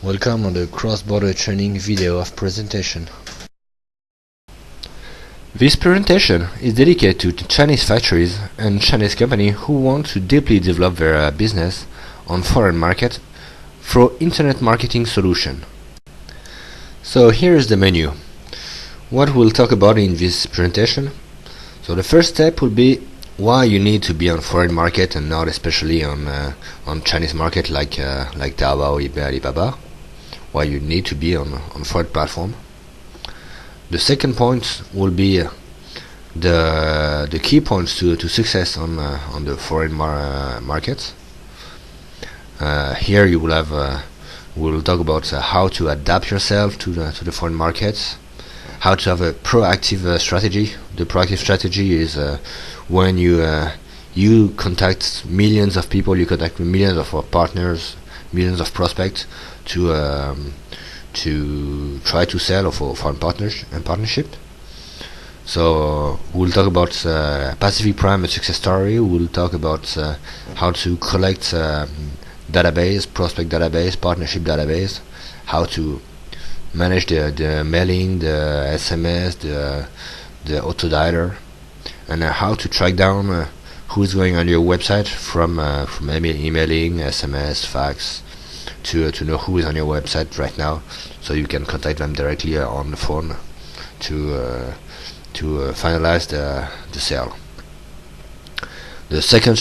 Welcome on the cross-border training video of presentation. This presentation is dedicated to Chinese factories and Chinese companies who want to deeply develop their business on foreign market through internet marketing solution. So here is the menu. What we'll talk about in this presentation. So the first step will be why you need to be on foreign market and not especially on Chinese market like Taobao, eBay, Alibaba. Why you need to be on foreign platform. The second point will be the key points to success on the foreign markets. Here you will have we'll talk about how to adapt yourself to the foreign markets, how to have a proactive strategy. The proactive strategy is when you contact millions of people, you contact millions of partners, millions of prospects to try to sell for foreign partnership. So we'll talk about PacificPrime, a success story. We'll talk about how to collect database, prospect database, partnership database, how to manage the mailing, the SMS, the auto dialer, and how to track down who's going on your website from emailing, SMS, fax, to know who is on your website right now, so you can contact them directly on the phone to finalize the sale. The second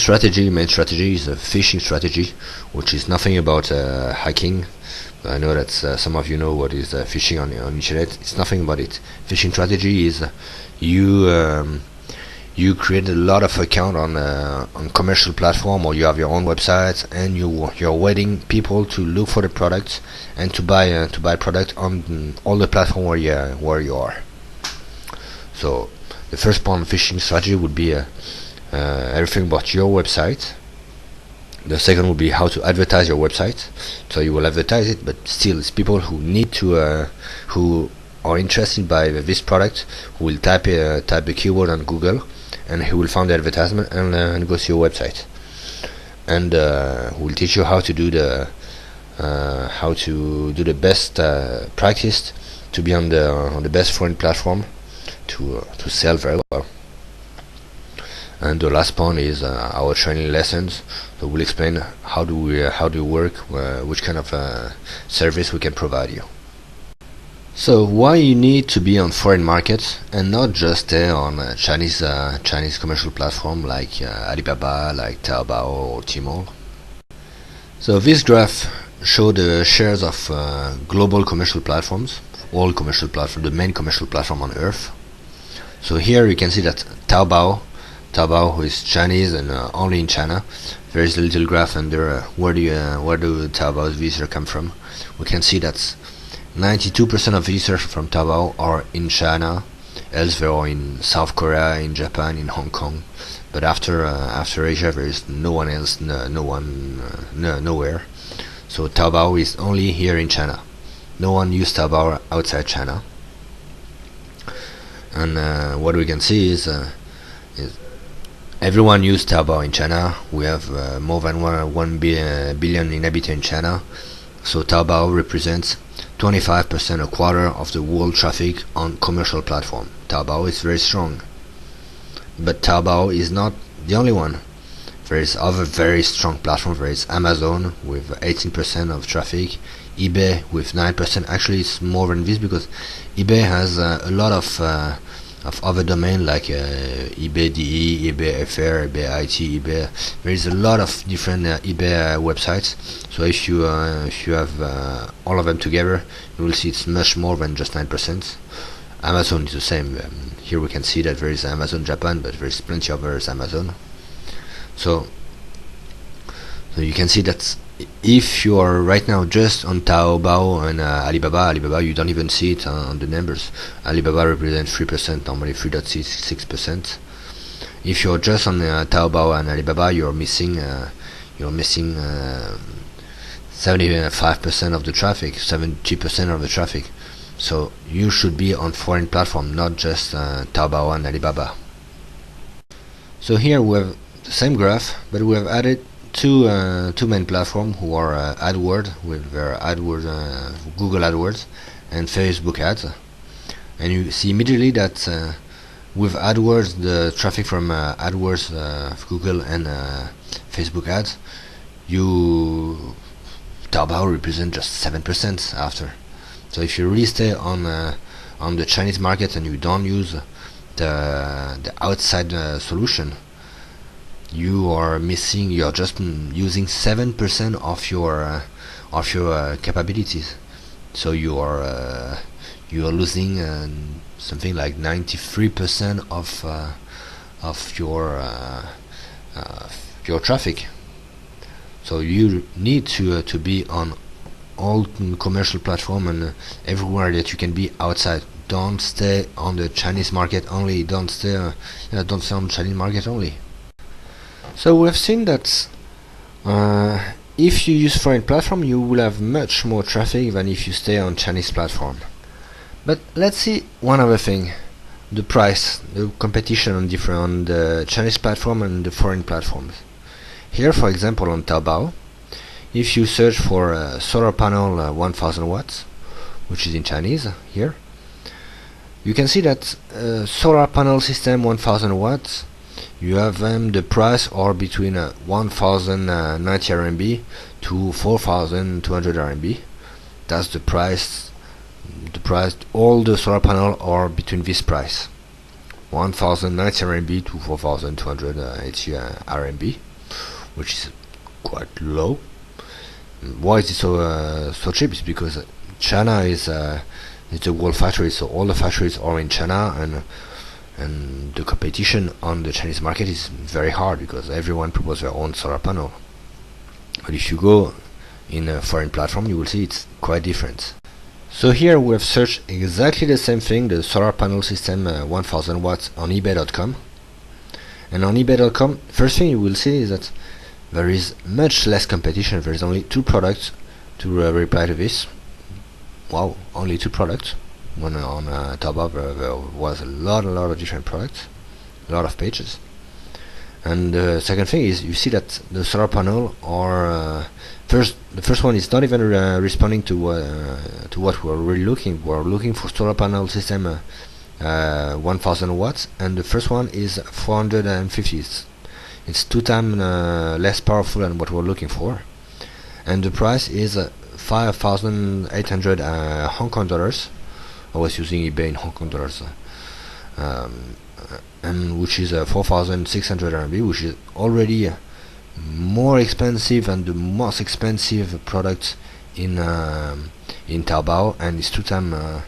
main strategy, is a phishing strategy, which is nothing about hacking. I know that some of you know what is phishing on internet. It's nothing about it. Phishing strategy is you create a lot of account on commercial platform, or you have your own website, and you're waiting people to look for the product and to buy product on all the platform where you are. So the first point phishing strategy would be everything about your website. The second would be how to advertise your website. So you will advertise it, but still it's people who need to who are interested by this product, who will type the keyword on Google, and he will find the advertisement and go to your website. And we'll teach you how to do the best practice to be on the best foreign platform to sell very well. And the last point is our training lessons. So we'll explain how do we work, which kind of service we can provide you. So why you need to be on foreign markets and not just on Chinese commercial platform like Alibaba, like Taobao or Tmall. So this graph shows the shares of global commercial platforms, all commercial platforms, the main commercial platform on earth. So here you can see that Taobao, who is Chinese and only in China. There is a little graph under where do Taobao's visitors come from. We can see that 92% of visitors from Taobao are in China, else they are in South Korea, in Japan, in Hong Kong. But after Asia, there is no one else, nowhere. So Taobao is only here in China. No one uses Taobao outside China. And what we can see is everyone uses Taobao in China. We have more than 1 billion inhabitants in China. So Taobao represents 25%, a quarter of the world traffic on commercial platform. Taobao is very strong. But Taobao is not the only one. There is other very strong platforms. There is Amazon with 18% of traffic, eBay with 9%. Actually, it's more than this because eBay has a lot of other domain like eBay DE, eBay FR, eBay IT, eBay. There is a lot of different eBay websites. So if you have all of them together, you will see it's much more than just 9%. Amazon is the same. Here we can see that there is Amazon Japan, but there is plenty of others Amazon. So you can see that if you are right now just on Taobao and Alibaba, you don't even see it on the numbers. Alibaba represents 3%, normally 3.6%. If you're just on Taobao and Alibaba, you're missing 75% of the traffic, 70% of the traffic. So you should be on foreign platform, not just Taobao and Alibaba. So here we have the same graph, but we have added two main platforms who are AdWords with their AdWords, Google AdWords, and Facebook ads. And you see immediately that with AdWords, the traffic from AdWords, Google, and Facebook ads, Taobao represent just 7% after. So if you really stay on the Chinese market and you don't use the outside solution, you are just using 7% of your capabilities. So you are losing something like 93% of your traffic. So you need to be on all commercial platform and everywhere that you can be outside. Don't stay on the Chinese market only. Don't stay on the Chinese market only. So we have seen that if you use foreign platform, you will have much more traffic than if you stay on Chinese platform. But let's see one other thing: the price, the competition on the Chinese platform and the foreign platforms. Here, for example, on Taobao, if you search for a solar panel 1000 watts, which is in Chinese here, you can see that solar panel system 1000 watts, you have the price are between 1090 RMB to 4200 RMB. That's the price. All the solar panel are between this price, 1090 RMB to 4280 RMB, which is quite low. Why is it so cheap? It's because China is a world factory, so all the factories are in China, and the competition on the Chinese market is very hard because everyone proposes their own solar panel. But if you go in a foreign platform, you will see it's quite different. So here we have searched exactly the same thing, the solar panel system 1000 watts on eBay.com. And on eBay.com, first thing you will see is that there is much less competition. There is only 2 products to reply to this. Wow, only 2 products. When on Taobao there was a lot of different products, a lot of pages. And the second thing is you see that the solar panel are the first one is not even responding to what we're really looking. We're looking for solar panel system 1000 watts, and the first one is 450. It's 2 times less powerful than what we're looking for, and the price is 5,800 Hong Kong dollars. I was using eBay in Hong Kong dollars, and which is 4,600 RMB, which is already more expensive than the most expensive product in Taobao, and it's 2 times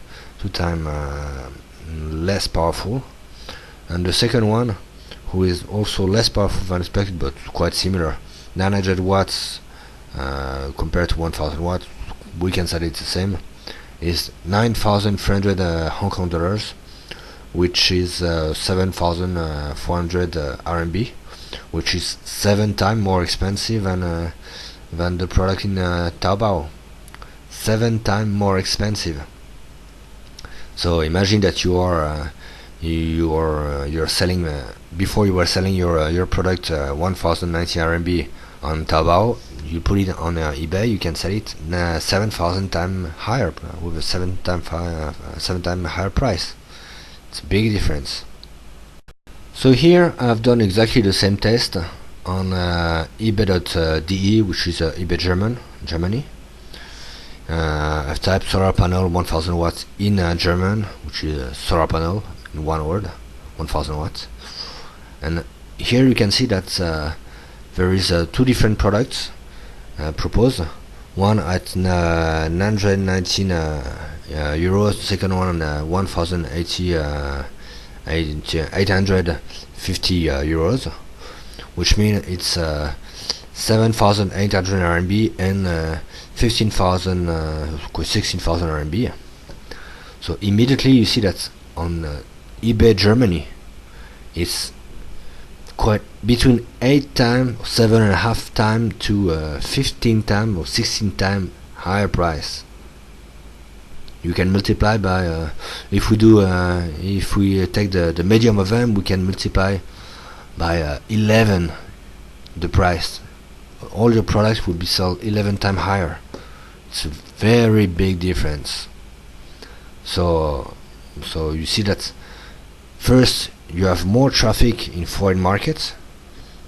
less powerful. And the second one, who is also less powerful than expected but quite similar, 900 watts compared to 1000 watts, we can say it's the same, is 9,300 Hong Kong dollars, which is 7,400 RMB, which is 7 times more expensive than the product in Taobao. 7 times more expensive. So imagine that you're selling before you were selling your product 1,090 RMB on Taobao. You put it on eBay, you can sell it 7,000 times higher with a 7 times higher price. It's a big difference. So here I've done exactly the same test on eBay.de, which is eBay Germany. I've typed solar panel 1000 watts in German, which is solar panel in one word, 1000 watts. And here you can see that there is 2 different products proposed. One at 919 euros, the second one 850 euros, which means it's 7,800 RMB and 16,000 RMB. So immediately you see that on eBay Germany it's quite between 8 times, 7.5 times to 15 times or 16 times higher price. You can multiply by if we take the medium of them, we can multiply by 11 the price. all your products will be sold 11 times higher. It's a very big difference. So you see that first you have more traffic in foreign markets,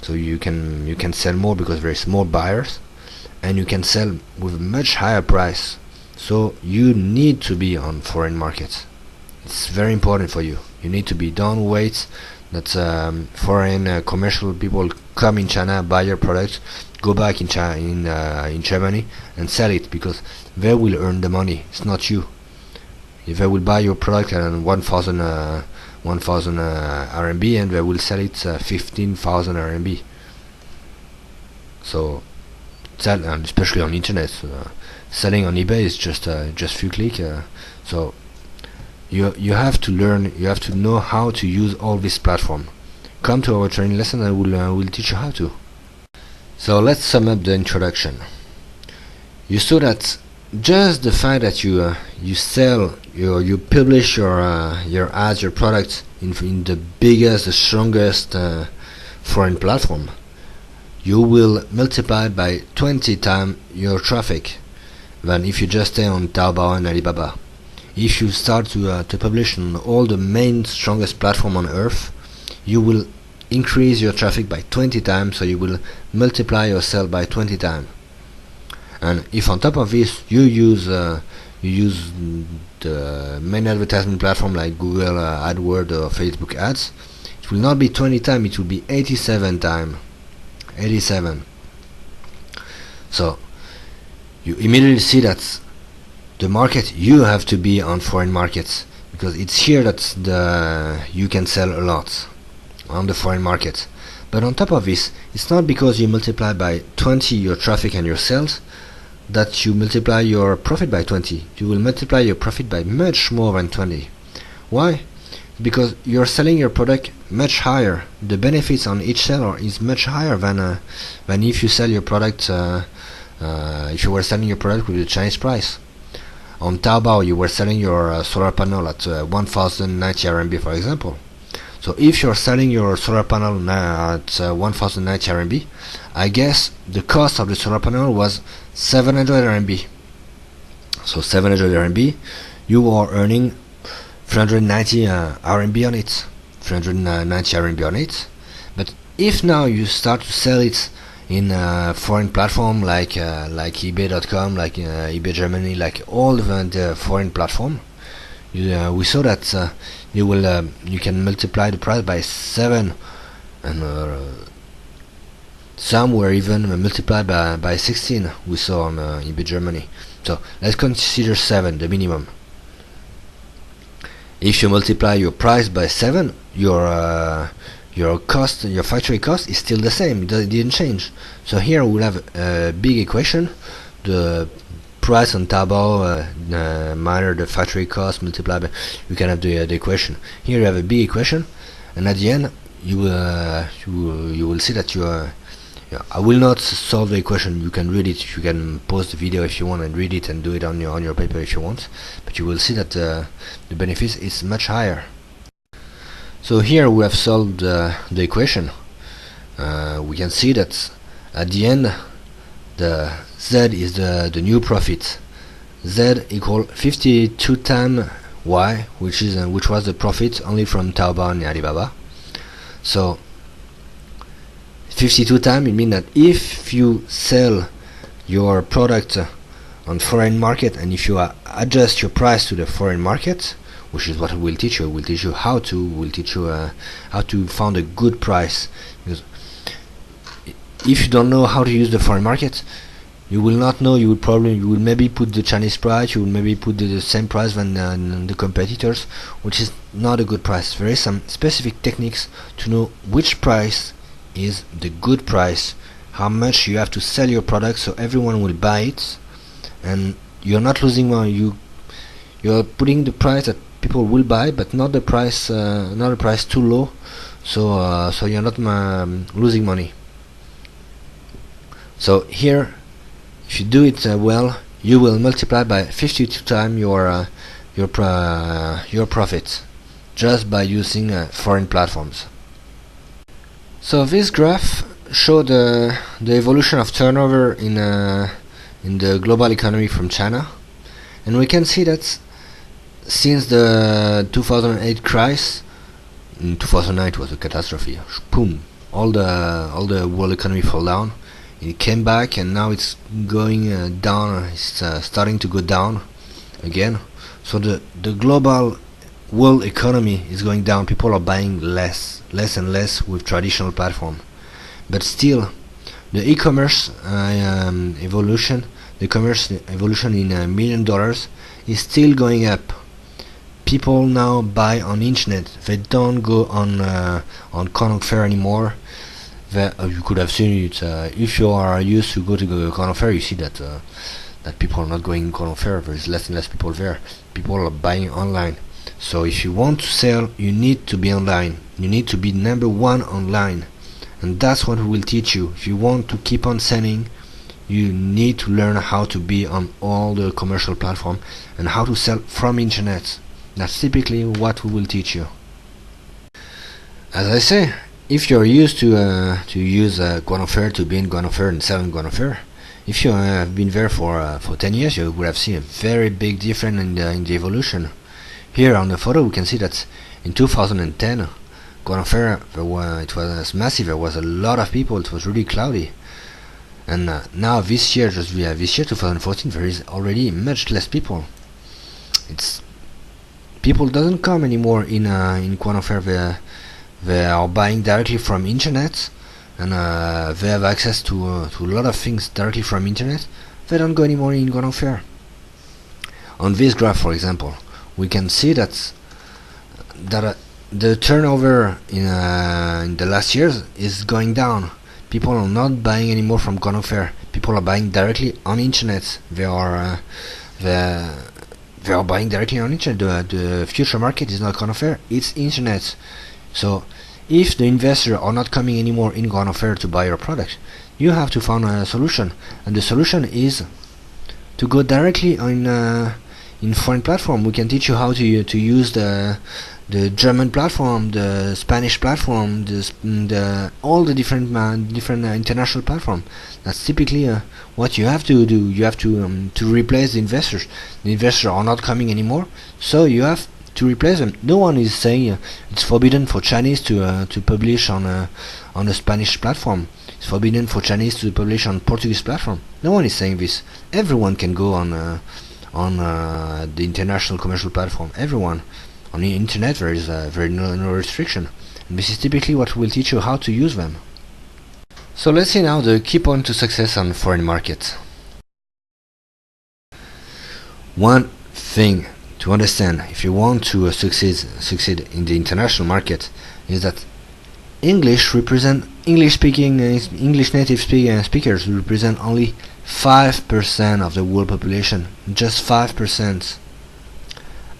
so you can sell more because there is more buyers, and you can sell with a much higher price. So you need to be on foreign markets. It's very important for you. You need to be. Don't wait that foreign commercial people come in China, buy your product, go back in Germany and sell it, because they will earn the money. It's not you. If they will buy your product at 1,000 RMB, and they will sell it 15,000 RMB. So sell, and especially on internet, selling on eBay is just few clicks. So you have to learn. You have to know how to use all this platform. Come to our training lesson, and we'll teach you how to. So let's sum up the introduction. You saw that just the fact that you sell, you publish your ads, your products in the biggest, the strongest foreign platform, you will multiply by 20 times your traffic than if you just stay on Taobao and Alibaba. If you start to publish on all the main strongest platform on earth, you will increase your traffic by 20 times, so you will multiply your sale by 20 times. And if on top of this you use the main advertisement platform like Google AdWords or Facebook ads, it will not be 20 times, it will be 87 times. 87. So you immediately see that the market, you have to be on foreign markets, because it's here that you can sell a lot on the foreign market. But on top of this, it's not because you multiply by 20 your traffic and your sales that you multiply your profit by 20. You will multiply your profit by much more than 20. Why? Because you're selling your product much higher. The benefits on each seller is much higher than if you sell your product if you were selling your product with a Chinese price. On Taobao you were selling your solar panel at 1090 RMB, for example. So if you're selling your solar panel at 1090 RMB, I guess the cost of the solar panel was 700 RMB. So 700 RMB, you are earning 390 RMB on it. 390 RMB on it. But if now you start to sell it in a foreign platform like eBay.com, like eBay Germany, like all the foreign platform, we saw that you can multiply the price by 7, and some were even multiplied by 16. We saw on eBay Germany. So let's consider 7, the minimum. If you multiply your price by 7, your cost, your factory cost is still the same. It didn't change. So here we'll have a big equation: the price on Taobao minus the factory cost multiplied by, you can have the equation. Here you have a big equation, and at the end you will see that I will not solve the equation. You can read it. You can pause the video if you want and read it and do it on your paper if you want. But you will see that the benefits is much higher. So here we have solved the equation. We can see that at the end the Z is the new profit. Z equal 52 times Y, which was the profit only from Taobao and Alibaba. So 52 times, it means that if you sell your product on foreign market, and if you adjust your price to the foreign market, which is what we'll teach you. We'll teach you how to find a good price. Because if you don't know how to use the foreign market, you will not know. You will maybe put the Chinese price. You will maybe put the same price than the competitors, which is not a good price. There is some specific techniques to know which price is the good price, how much you have to sell your product so everyone will buy it, and you're not losing money. You're putting the price that people will buy, but not the price, not a price too low, so you're not losing money. So here, if you do it well, you will multiply by 52 times your profit just by using foreign platforms. So this graph show the evolution of turnover in the global economy from China, and we can see that since the 2008 crisis, in 2009 it was a catastrophe. Boom! All the world economy fell down. It came back, and now it's going down. It's starting to go down again. So the global world economy is going down. People are buying less and less with traditional platform. But still, the e-commerce evolution, the commerce evolution in $1 million is still going up. People now buy on internet. They don't go on Conoc Fair anymore. You could have seen it if you are used to go to Conoc Fair. You see that people are not going Conoc Fair. There is less and less people there. People are buying online. So if you want to sell, you need to be online. You need to be number one online, and that's what we will teach you. If you want to keep on selling, you need to learn how to be on all the commercial platforms and how to sell from internet. That's typically what we will teach you. As I say, if you're used to use Conoc Fair, to be in Conoc Fair and sell in Conoc Fair, if you have been there for 10 years, you would have seen a very big difference in the evolution. Here on the photo, we can see that in 2010, Conoc Fair, it was massive. There was a lot of people. It was really cloudy. And now this year, 2014, there is already much less people. People doesn't come anymore in Conoc Fair. They are buying directly from internet, and they have access to a lot of things directly from internet. They don't go anymore in Conoc Fair. On this graph, for example, we can see that the turnover in the last years is going down. People are not buying anymore from Conoc Fair. People are buying directly on internet. They are buying directly on internet. The future market is not Conoc Fair, it's internet. So if the investors are not coming anymore in Conoc Fair to buy your product, you have to find a solution, and the solution is to go directly in foreign platform. We can teach you how to use the German platform, the Spanish platform, all the different international platform. That's typically what you have to do. You have to replace the investors. The investors are not coming anymore, so you have to replace them. No one is saying it's forbidden for Chinese to publish on a Spanish platform. It's forbidden for Chinese to publish on Portuguese platform. No one is saying this. Everyone can go on the international commercial platform. Everyone. On the internet there is no restriction. And this is typically what will teach you how to use them. So let's see now the key point to success on foreign markets. One thing to understand if you want to succeed in the international market is that English native speakers represent only 5% of the world population. Just 5%.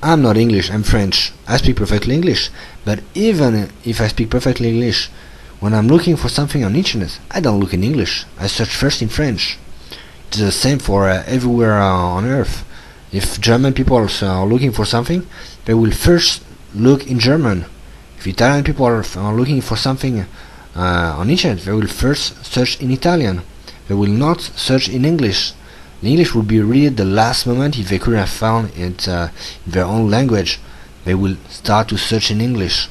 I'm not English, I'm French. I speak perfectly English, but even if I speak perfectly English, when I'm looking for something on internet, I don't look in English. I search first in French. It's the same for everywhere on earth. If German people are looking for something, they will first look in German. If Italian people are looking for something on internet, they will first search in Italian. They will not search in English. The English would be really the last moment. If they couldn't have found it in their own language, they will start to search in English.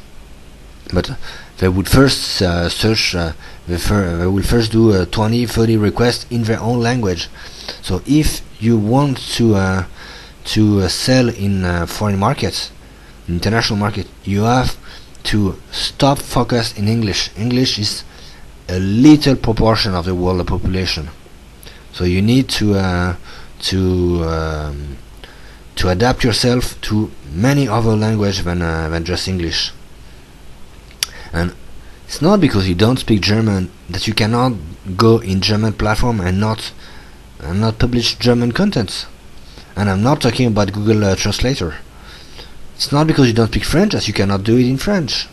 But they would first search. They will first do 20-30 requests in their own language. So if you want to sell in foreign markets, international market, you have to stop focus in English. English is a little proportion of the world population. So you need to adapt yourself to many other languages than just English. And it's not because you don't speak German that you cannot go in German platform and not publish German content. And I'm not talking about Google Translator. It's not because you don't speak French that you cannot do it in French.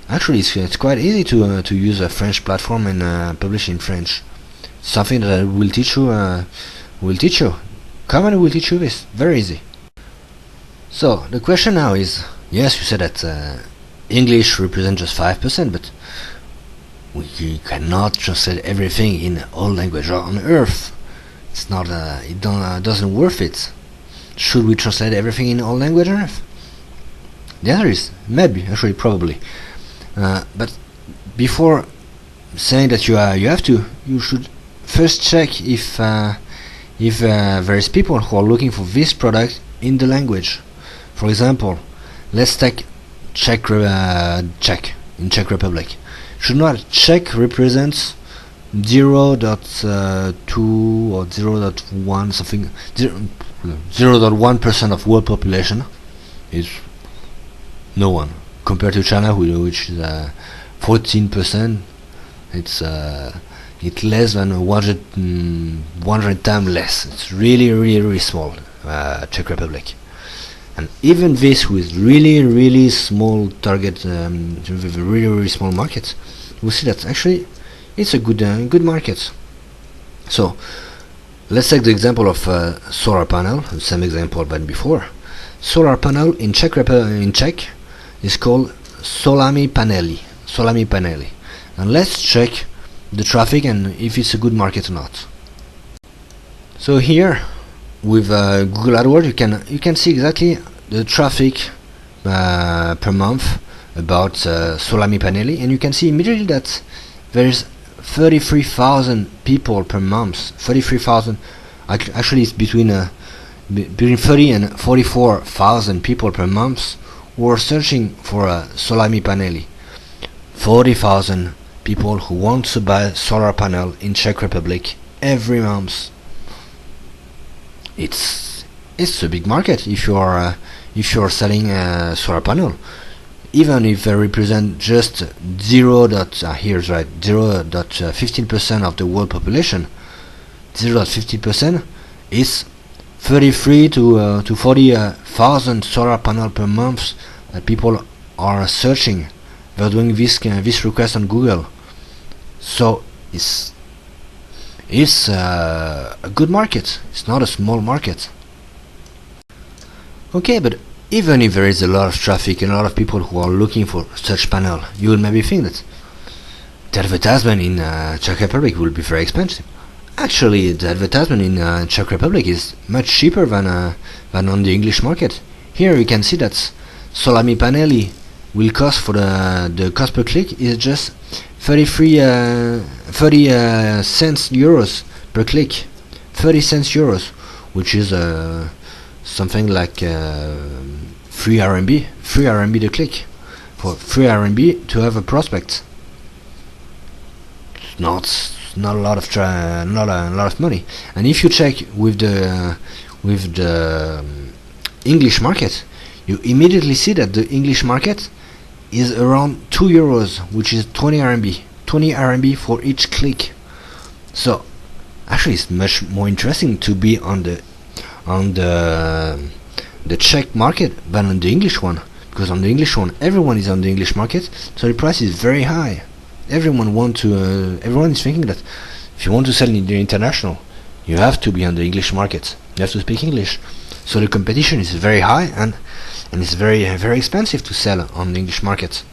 Actually, it's quite easy to use a French platform and publish in French. Something that I will teach you. Come and we'll teach you this. Very easy. So the question now is: yes, you said that English represents just 5%, but we cannot translate everything in all languages on Earth. It's not. It doesn't worth it. Should we translate everything in all languages on Earth? The answer is maybe, actually, probably. But before saying that you have to, you should first check if there is people who are looking for this product in the language. For example, let's take Czech in Czech Republic. Should not Czech represents 0.2 or 0.1 something 0.1% of world population is no one compared to China, which is 14%. It's less than 100 times less. It's really small, Czech Republic. And even this with really small target, really small markets, we see that actually it's a good market. So let's take the example of solar panel, the same example than before. Solar panel in Czech is called solami panely. And let's check the traffic and if it's a good market or not. So here with Google AdWords you can see exactly the traffic per month about solami panely, and you can see immediately that there's 33,000 people per month. 33,000. Actually, it's between 30 and 44,000 people per month who are searching for a solami panely. 40,000 people who want to buy solar panel in Czech Republic every month. It's a big market if you are selling a solar panel. Even if they represent just 0.15% of the world population, 0.15% is 33 to 40,000 solar panel per month that people are searching. They're doing this request on Google. So it's a good market. It's not a small market. Okay, but even if there is a lot of traffic and a lot of people who are looking for such panel, you will maybe think that the advertisement in Czech Republic will be very expensive. Actually, the advertisement in Czech Republic is much cheaper than on the English market. Here you can see that solami panely will cost for the cost per click is just 30 cents euros per click. 30 cents euros, which is something like 3 RMB the click. For 3 RMB to have a prospect, it's not a lot of not a lot of money. And if you check with the English market, you immediately see that the English market is around 2 euros, which is 20 RMB for each click. So actually it's much more interesting to be on the Czech market than on the English one, because on the English one everyone is on the English market, so the price is very high. Everyone is thinking that if you want to sell in the international, you have to be on the English market, you have to speak English. So the competition is very high, and it's very expensive to sell on the English market.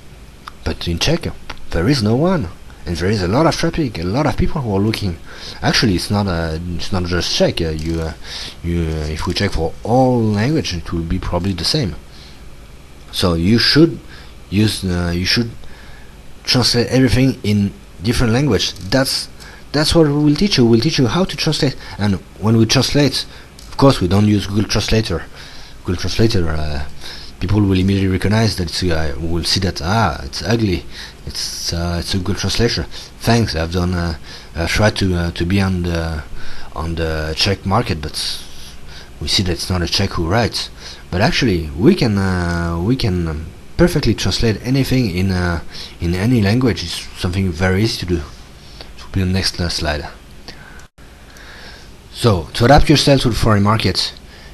But in Czech there is no one, and there is a lot of traffic, a lot of people who are looking. Actually, it's not just Czech. If we check for all language, it will be probably the same. So you should translate everything in different language. That's what we will teach you. We'll teach you how to translate. And when we translate, of course, we don't use Google Translator. Google Translator, people will immediately recognize that. Will see that it's ugly. It's a Google Translator. Thanks, I've tried to be on the Czech market, but we see that it's not a Czech who writes. But actually, we can perfectly translate anything in any language. It's something very easy to do. It will be the next slide. So to adapt yourself to the foreign market,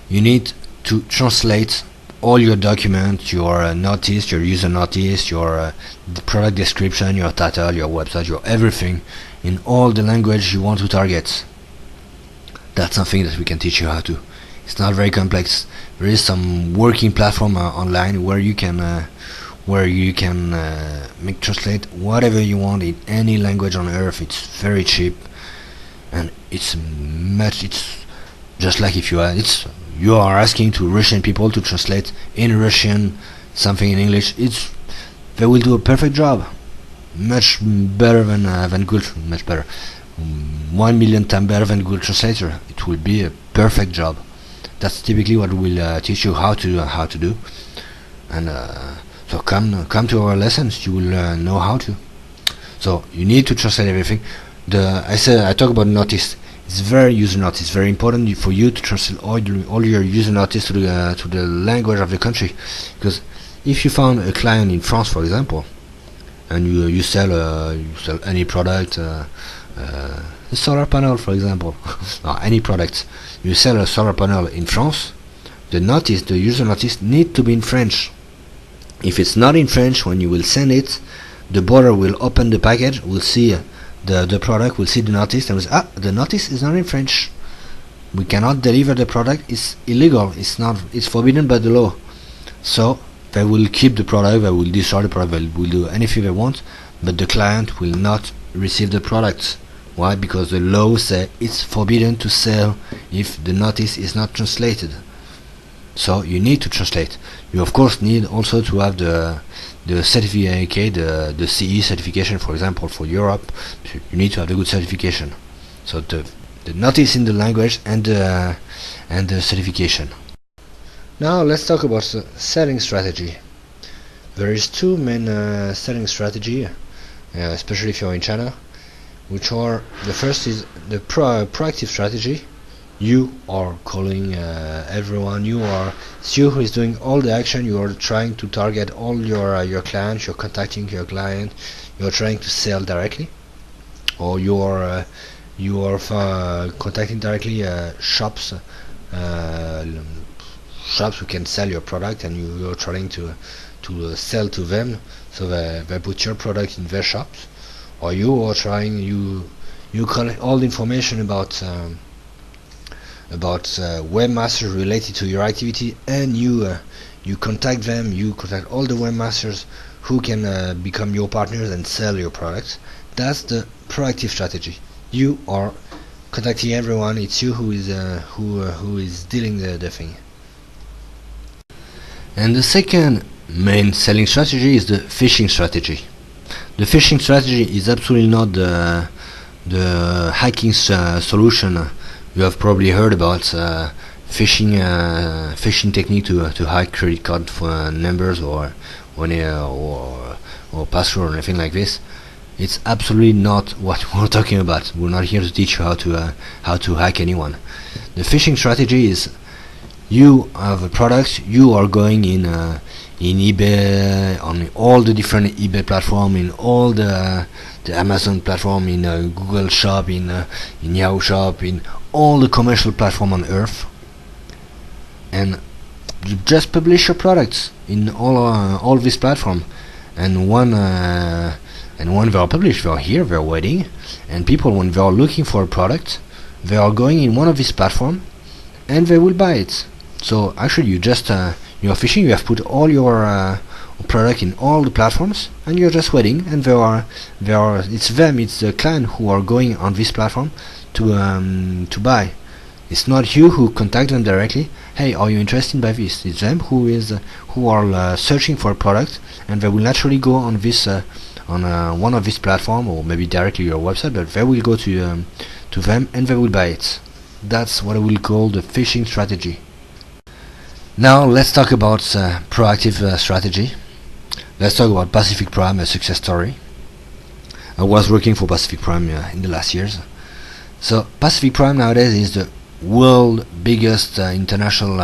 you need to translate all your documents, your notice, your user notice, your product description, your title, your website, your everything in all the language you want to target. That's something that we can teach you how to. It's not very complex. There is some working platform online where you can where you can make translate whatever you want in any language on earth. It's very cheap, and it's just like if you are asking to Russian people to translate in Russian something in English. They will do a perfect job, much better than Google, much better, 1,000,000 times better than Google Translator. It will be a perfect job. That's typically what we'll teach you how to do, and so come to our lessons. You will know how to. So you need to translate everything. I talk about notice. It's very user notice. It's very important for you to translate all your user notice to the language of the country, because if you found a client in France, for example, and you sell any product, a solar panel, for example, or any product, you sell a solar panel in France, the user notice need to be in French. If it's not in French, when you will send it, the border will open the package, will see the product, will see the notice, and will say, the notice is not in French. We cannot deliver the product. It's illegal. It's forbidden by the law. So they will keep the product, they will destroy the product, they will do anything they want, but the client will not receive the product. Why? Because the law says it's forbidden to sell if the notice is not translated. So you need to translate. You of course need also to have the certificate, the CE certification, for example, for Europe. You need to have the good certification. So the notice in the language and the certification. Now let's talk about selling strategy. There is two main selling strategy, especially if you're in China, which are, the first is the proactive strategy. You are calling everyone. It's you who is doing all the action. You are trying to target all your clients. You're contacting your client. You're trying to sell directly, or you are contacting directly shops who can sell your product, and you're trying to sell to them, so they put your product in their shops. Or you are trying, you collect all the information about webmasters related to your activity, and you contact them. You contact all the webmasters who can become your partners and sell your products. That's the proactive strategy. You are contacting everyone. It's you who is dealing the thing. And the second main selling strategy is the phishing strategy. The phishing strategy is absolutely not the hacking solution you have probably heard about, phishing technique to hack credit card numbers or password or anything like this. It's absolutely not what we're talking about. We're not here to teach you how to hack anyone. The phishing strategy is, you have a product, you are going in eBay, on all the different eBay platform, in all the Amazon platform, in Google Shop, in Yahoo Shop, in all the commercial platform on earth, and you just publish your products in all this platform. And when they are published, they are here, they are waiting, and people, when they are looking for a product, they are going in one of these platforms and they will buy it. So actually, you are fishing. You have put all your product in all the platforms, and you're just waiting. And it's the client who are going on this platform to buy. It's not you who contact them directly. Hey, are you interested by this? It's them who are searching for a product, and they will naturally go on this on one of these platform, or maybe directly your website. But they will go to them and they will buy it. That's what I will call the phishing strategy. Now let's talk about proactive strategy. Let's talk about PacificPrime, a success story. I was working for PacificPrime in the last years. So PacificPrime nowadays is the world biggest international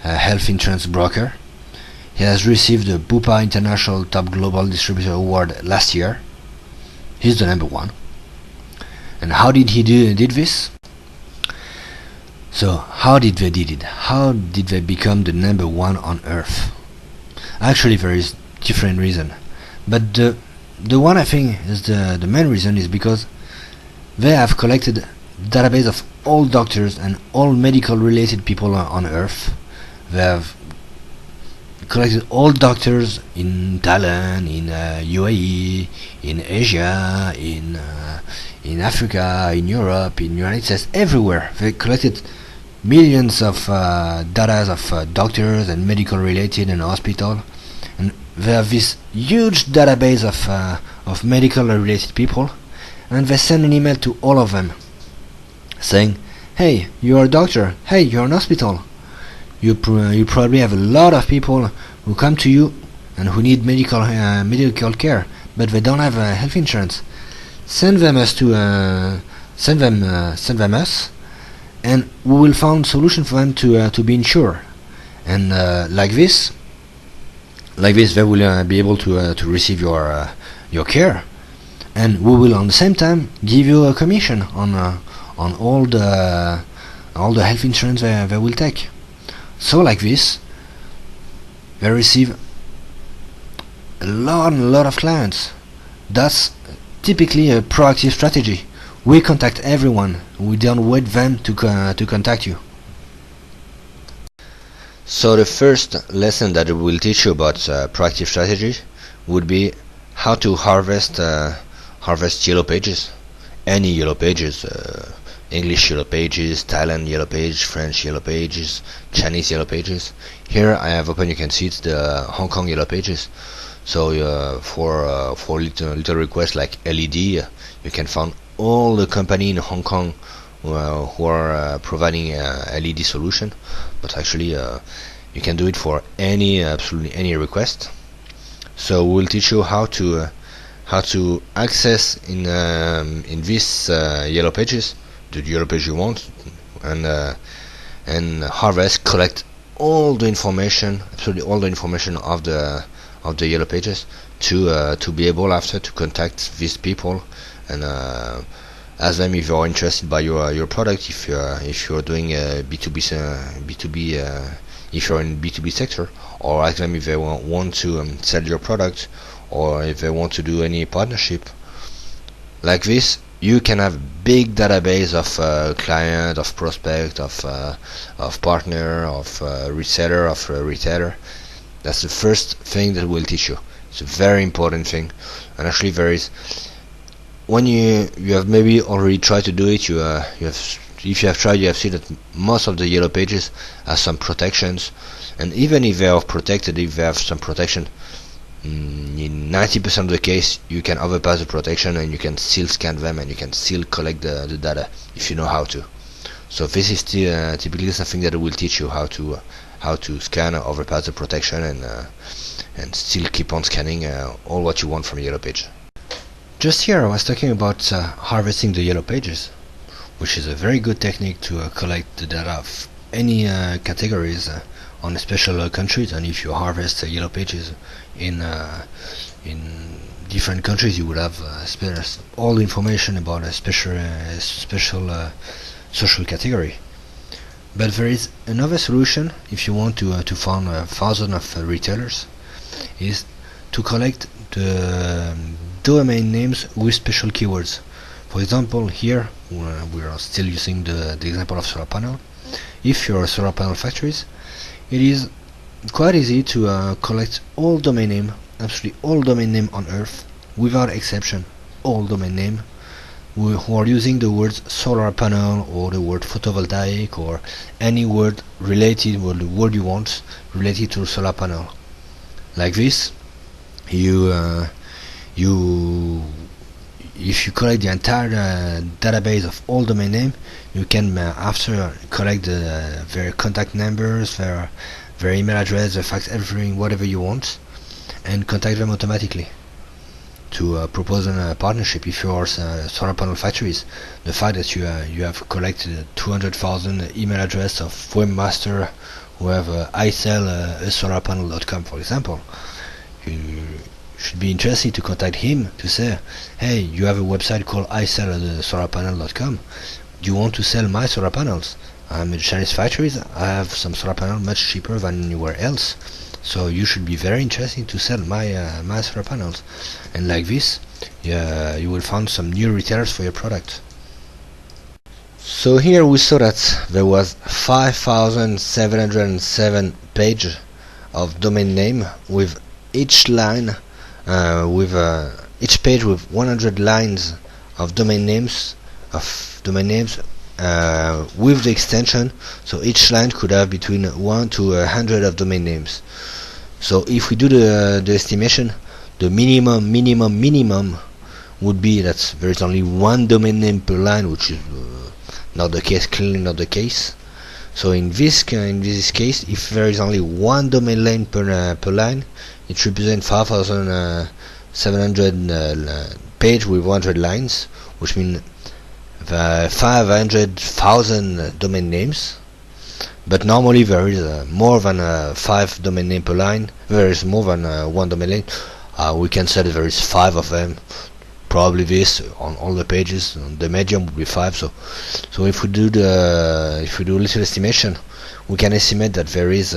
health insurance broker. He has received the Bupa International Top Global Distributor Award last year. He's the number one. And how did he did this? So how did they did it? How did they become the number one on earth? Actually, there is different reason, but the one I think is the main reason is because they have collected database of all doctors and all medical related people on earth. They have collected all doctors in Thailand, in UAE, in Asia, in Africa, in Europe, in United States, everywhere. They collected millions of data of doctors and medical related and hospital, and they have this huge database of medical related people, and they send an email to all of them saying, hey, you're a doctor, hey, you're an hospital, you probably have a lot of people who come to you and who need medical care, but they don't have health insurance. Send them us, and we will find solution for them to be insured. And like this, they will be able to receive your care, and we will on the same time give you a commission on all the health insurance they will take. So like this, they receive a lot of clients. That's typically a proactive strategy. We contact everyone. We don't wait them to contact you. So the first lesson that it will teach you about proactive strategy would be how to harvest yellow pages. Any yellow pages, English yellow pages, Thailand yellow page, French yellow pages, Chinese yellow pages. Here I have open, you can see it's the Hong Kong yellow pages. So for little requests like LED, you can find all the company in Hong Kong who are providing LED solution. But actually, you can do it for absolutely any request. So we'll teach you how to access in this yellow pages the yellow page you want, and harvest, collect all the information, absolutely all the information of the yellow pages to be able after to contact these people and ask them if you are interested by your product, if you're doing B2B, if you're in B2B sector, or ask them if they want to sell your product, or if they want to do any partnership. Like this, you can have big database of client, of prospect, of partner, of reseller, of retailer. That's the first thing that we'll teach you. It's a very important thing, and actually there is, when you have maybe already tried to do it, if you have tried, you have seen that most of the yellow pages have some protections, and even if they are protected, if they have some protection, in 90% of the case you can overpass the protection and you can still scan them and you can still collect the data if you know how to. So this is still typically something that will teach you how to scan or overpass the protection and still keep on scanning all what you want from a yellow page. Just here I was talking about harvesting the yellow pages, which is a very good technique to collect the data of any categories on special countries. And if you harvest yellow pages in different countries, you would have all the information about a special social category. But there is another solution if you want to find 1,000 of retailers, is to collect the domain names with special keywords. For example, here we are still using the example of solar panel. If you're a solar panel factories, it is quite easy to collect all domain name, absolutely all domain name on earth, without exception, all domain name who are using the words solar panel or the word photovoltaic or any word related, or the word you want related to solar panel. Like this, if you collect the entire database of all domain name, you can after collect their contact numbers, their email address, their fax, everything, whatever you want, and contact them automatically to propose a partnership. If you are solar panel factories, the fact that you have collected 200,000 email address of webmaster who have iSell-a-solarpanel.com, for example, you should be interested to contact him to say, hey, you have a website called iSell-a-solarpanel.com. Do you want to sell my solar panels? I'm a Chinese factories. I have some solar panels much cheaper than anywhere else. So you should be very interested to sell my solar panels. And like this, you will find some new retailers for your product. So here we saw that there was 5,707 pages of domain name with each line each page with 100 lines of domain names with the extension, so each line could have between 1 to 100 of domain names. So if we do the estimation, the minimum would be that there is only one domain name per line, which is not the case, clearly not the case. So in this case, if there is only one domain name per line, it represents 5,700 page with 100 lines, which means 500,000 domain names. But normally there is more than 5 domain name per line. There is more than one domain name. We can say that there is 5 of them. Probably this on all the pages. The medium would be 5. So if we do a little estimation, we can estimate that there is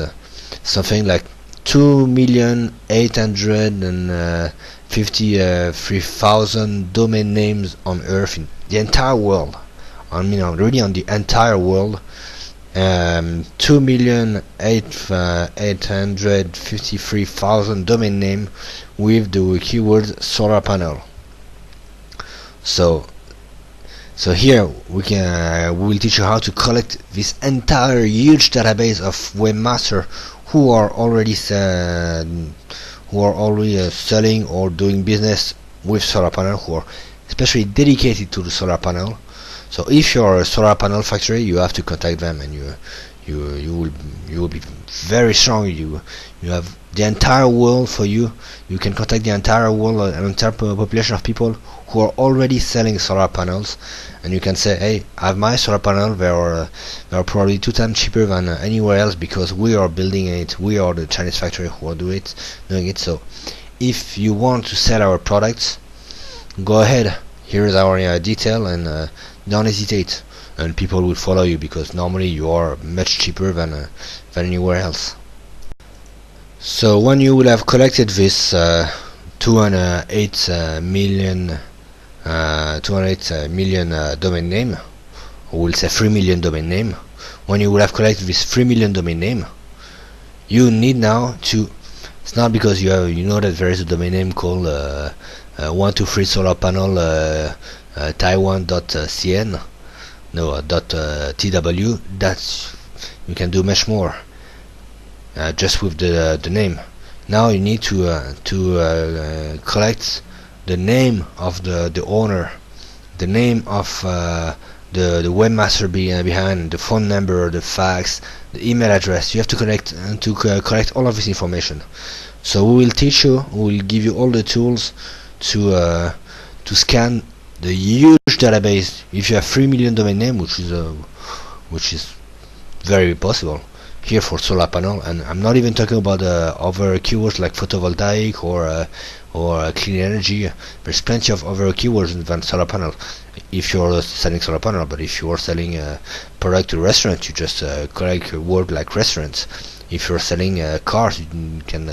something like 2,853,000 domain names on Earth in the entire world. I mean, really on the entire world. 2,853,000 domain name with the keyword solar panel. So here we will teach you how to collect this entire huge database of webmaster who are already selling or doing business with solar panel, who are especially dedicated to the solar panel. So if you're a solar panel factory, you have to contact them, and you will be very strong. You have the entire world for you. You can contact the entire world, an entire population of people who are already selling solar panels, and you can say, hey, I have my solar panel. They are probably 2 times cheaper than anywhere else because we are building it. We are the Chinese factory who are doing it. So if you want to sell our products, go ahead. Here is our detail, and don't hesitate, and people will follow you because normally you are much cheaper than anywhere else. So when you will have collected this 208 million domain name, or we'll say 3 million domain name, when you will have collected this 3 million domain name, you need now to, it's not because you know that there is a domain name called 123 solar panel Taiwan.cn, no .tw. That's, you can do much more just with the name. Now you need to collect the name of the owner, the name of the webmaster behind, the phone number, the fax, the email address. You have to collect all of this information. So we will teach you, we will give you all the tools to scan the huge database. If you have 3 million domain name, which is very possible here for solar panel, and I'm not even talking about other keywords like photovoltaic or clean energy. There's plenty of other keywords than solar panel if you're selling solar panel. But if you're selling a product to restaurant, you just collect a word like restaurants. If you're selling cars, you can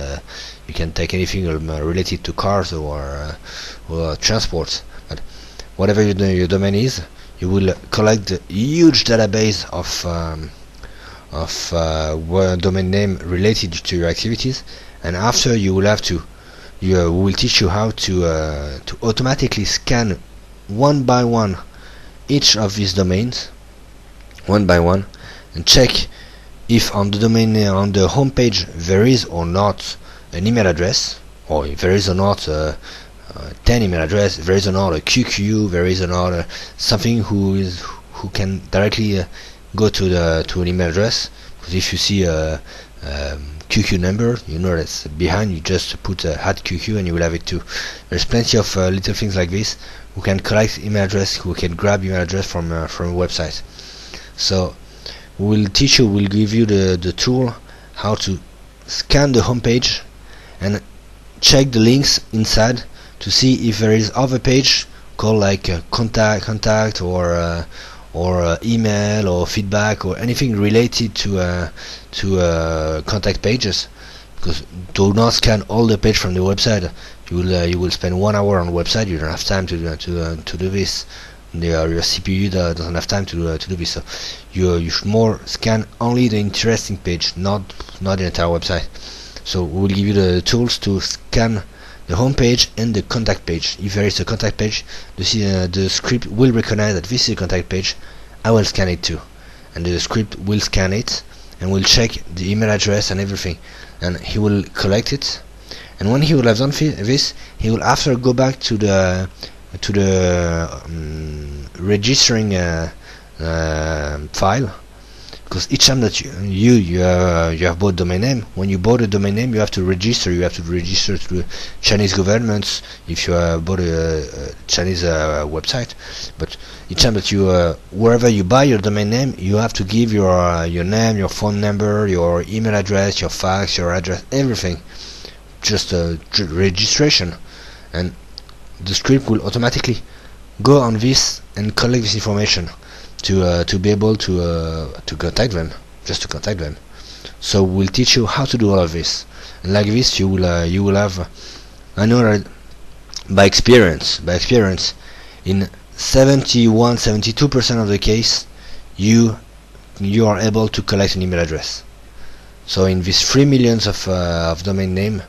take anything related to cars or transports. But whatever your domain is, you will collect the huge database of domain name related to your activities, and after you will have to, we will teach you how to automatically scan one by one each of these domains, one by one, and check if on the domain on the home page there is or not an email address, or if there is or not 10 email address, there is or not a QQ, there is or not something who can directly go to an email address. Because if you see a QQ number, you know that's behind. You just put @QQ and you will have it too. There's plenty of little things like this. Who can collect email address, who can grab email address from a website. So we'll teach you, we'll give you the tool how to scan the home page and check the links inside to see if there is other page called like contact or email or feedback or anything related to contact pages. Because do not scan all the page from the website. You will spend 1 hour on the website. You don't have time to do this. Your CPU doesn't have time to do this. So you should more scan only the interesting page, not the entire website. So we will give you the tools to scan the home page and the contact page. If there is a contact page, the script will recognize that this is a contact page. I will scan it too, and the script will scan it and will check the email address and everything, and he will collect it. And when he will have done this, he will after go back to the registering file, because each time that you have bought domain name, when you bought a domain name, you have to register. You have to register to the Chinese governments if you bought a Chinese website. But each time that you wherever you buy your domain name, you have to give your name, your phone number, your email address, your fax, your address, everything. Just registration, and the script will automatically go on this and collect this information to be able to contact them, just to contact them. So we'll teach you how to do all of this, and like this you will have, I know that by experience in 72% of the case you are able to collect an email address. So in these 3 million of domain name,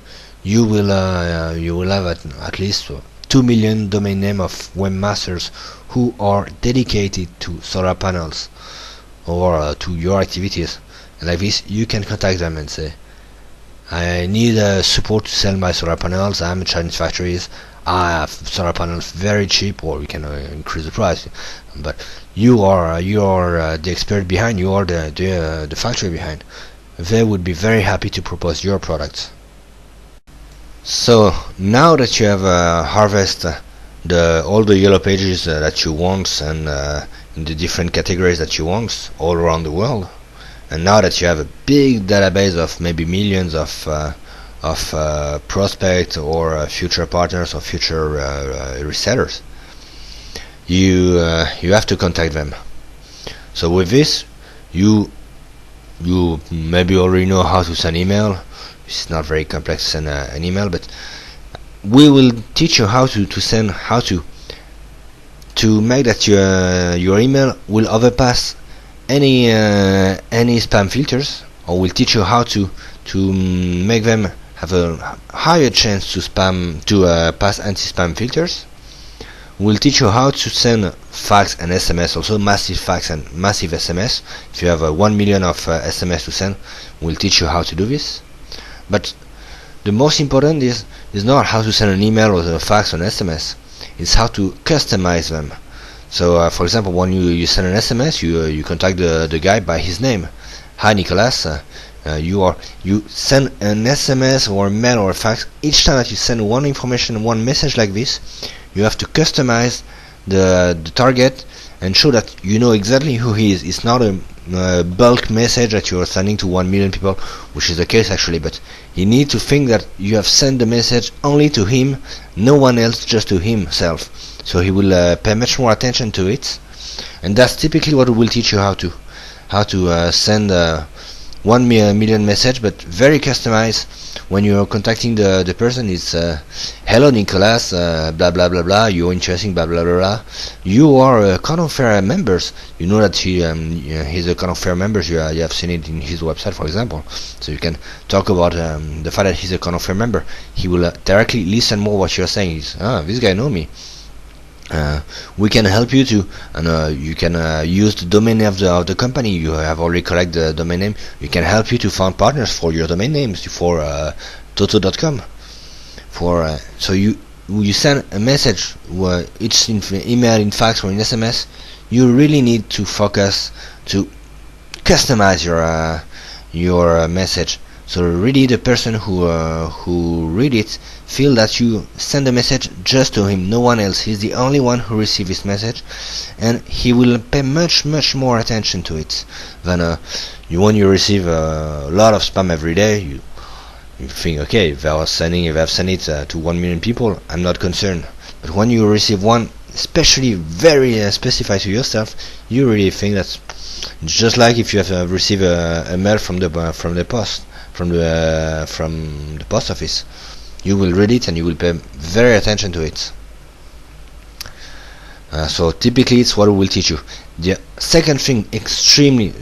you will have at least 2 million domain name of webmasters who are dedicated to solar panels or to your activities. And like this, you can contact them and say, I need support to sell my solar panels. I'm a Chinese factories. I have solar panels very cheap, or we can increase the price. But you are the expert behind. You are the factory behind. They would be very happy to propose your products. So now that you have harvested all the yellow pages that you want, and in the different categories that you want all around the world, and now that you have a big database of maybe millions of prospects or future partners or future resellers, you have to contact them. So with this, you maybe already know how to send email. It's not very complex to send an email, but we will teach you how to make that your email will overpass any spam filters, or we'll teach you how to make them have a higher chance to pass anti-spam filters. We'll teach you how to send fax and SMS, also massive fax and massive SMS. If you have 1 million of SMS to send, we'll teach you how to do this. But the most important is not how to send an email or a fax or an SMS. It's how to customize them. So for example, when you send an SMS, you contact the guy by his name. Hi Nicolas, you send an SMS or a mail or a fax. Each time that you send one information, one message like this, you have to customize the target and show that you know exactly who he is. It's not a bulk message that you are sending to 1 million people, which is the case actually, but you need to think that you have sent the message only to him, no one else, just to himself. So he will pay much more attention to it, and that's typically what we will teach you how to send 1 million message, but very customized. When you're contacting the person, it's hello Nicolas, blah blah blah blah, you're interesting, blah blah blah blah. You are Canon Fair members. You know that he's a Canon Fair member. You have seen it in his website, for example. So you can talk about the fact that he's a Canon Fair member. He will directly listen more what you're saying. He's, this guy know me. We can help you to, and you can use the domain name of the company. You have already collected the domain name. We can help you to find partners for your domain names for toto.com. So you send a message, it's in email, in fax, or in SMS. You really need to focus to customize your message. So really, the person who read it feel that you send a message just to him, no one else. He's the only one who receives this message, and he will pay much more attention to it than when you receive a lot of spam every day. You think, okay, if I've sent it to 1 million people, I'm not concerned. But when you receive one, especially very specified to yourself, you really think that's just like if you have received a mail from the post. From the post office, you will read it and you will pay very attention to it. So typically it's what we will teach you. The second thing, extremely,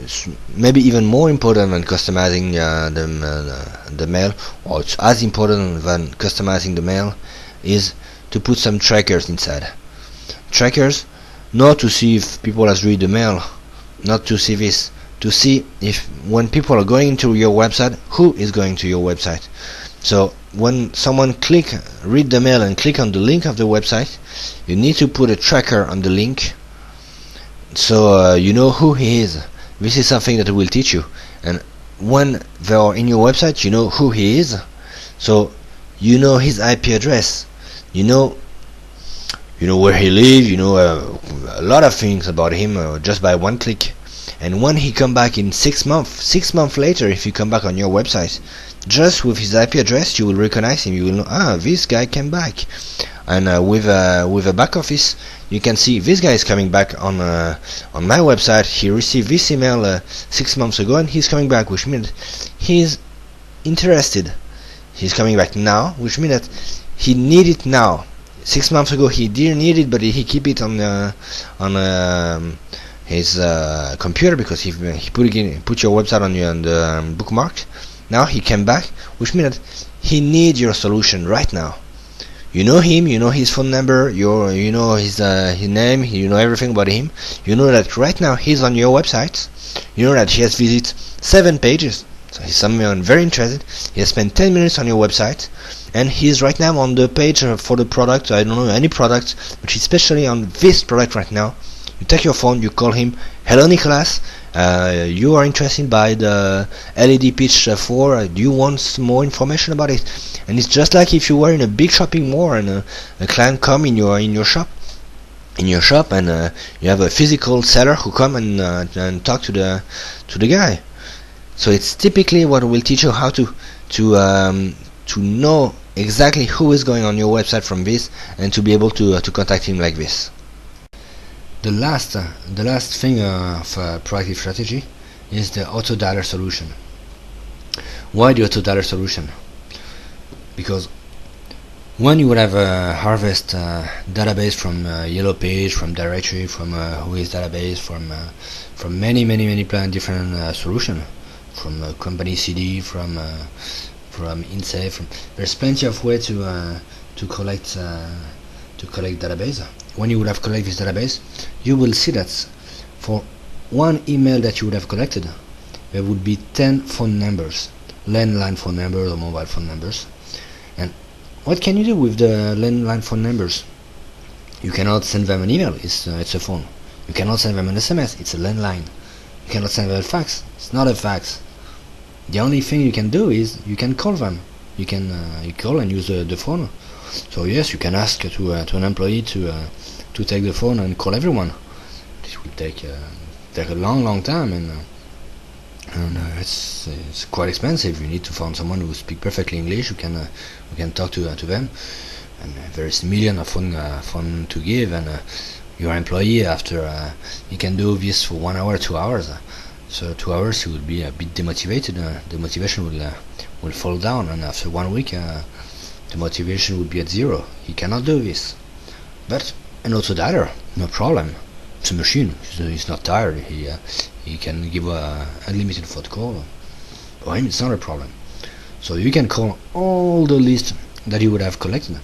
maybe even more important than customizing the mail, or it's as important than customizing the mail, is to put some trackers inside. Trackers, not to see if people has read the mail, not to see this, to see if when people are going to your website, who is going to your website. So when someone read the mail and click on the link of the website, you need to put a tracker on the link, so you know who he is. This is something that will teach you. And when they are in your website, you know who he is, so you know his IP address, you know where he lives, you know a lot of things about him just by one click. And when he come back in 6 months later, if you come back on your website, just with his IP address, you will recognize him. You will know, this guy came back. And with a back office, you can see this guy is coming back on my website. He received this email 6 months ago, and he's coming back, which means he's interested. He's coming back now, which means that he need it now. 6 months ago he didn't need it, but he keep it on his computer because he put your website on the bookmark. Now he came back, which means that he needs your solution right now. You know him, you know his phone number, you know his name, you know everything about him. You know that right now he's on your website. You know that he has visited 7 pages. So he's someone very interested. He has spent 10 minutes on your website, and he's right now on the page for the product. I don't know any product, but especially on this product right now. You take your phone, you call him. Hello, Nicholas. You are interested by the LED pitch 4. Do you want some more information about it? And it's just like if you were in a big shopping mall and a client come in your shop, and you have a physical seller who come and talk to the guy. So it's typically what will teach you how to know exactly who is going on your website from this, and to be able to contact him like this. The last thing of proactive strategy is the auto dialer solution. Why the auto dialer solution? Because when you would have a harvest database from Yellow Page, from directory, from Whois database, from many different solutions, from company CD, from InSafe, there's plenty of ways to collect database. When you would have collected this database, you will see that for one email that you would have collected, there would be 10 phone numbers, landline phone numbers or mobile phone numbers. And what can you do with the landline phone numbers? You cannot send them an email, it's a phone. You cannot send them an SMS, it's a landline. You cannot send them a fax, it's not a fax. The only thing you can do is you can call them. You call and use the phone. So yes, you can ask to an employee to take the phone and call everyone. This will take a long time, and it's quite expensive. You need to find someone who speaks perfectly English who can talk to them. And there is millions of phone to give, and your employee after he can do this for 1 hour, 2 hours. So 2 hours he will be a bit demotivated. The motivation will fall down, and after 1 week the motivation would be at 0. He cannot do this. But an auto dialer, no problem. It's a machine. He's not tired. He can give a unlimited phone call. For him, it's not a problem. So you can call all the lists that you would have collected.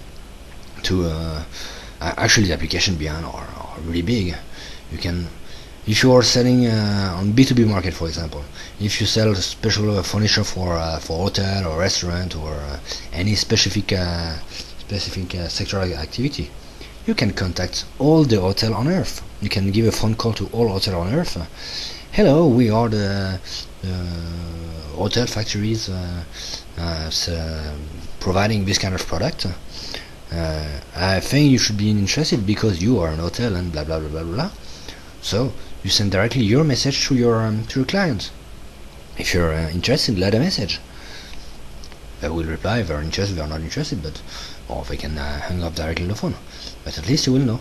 Actually, the application behind are really big. You can, if you are selling on B2B market, for example, if you sell special furniture for hotel or restaurant or any specific sectoral activity, you can contact all the hotel on earth. You can give a phone call to all hotel on earth. Hello, we are the hotel factories providing this kind of product. I think you should be interested because you are an hotel and blah blah blah blah blah. So you send directly your message to your client. If you're interested, let a message. They will reply if they're interested, if they're not interested, or they can hang up directly on the phone. But at least you will know.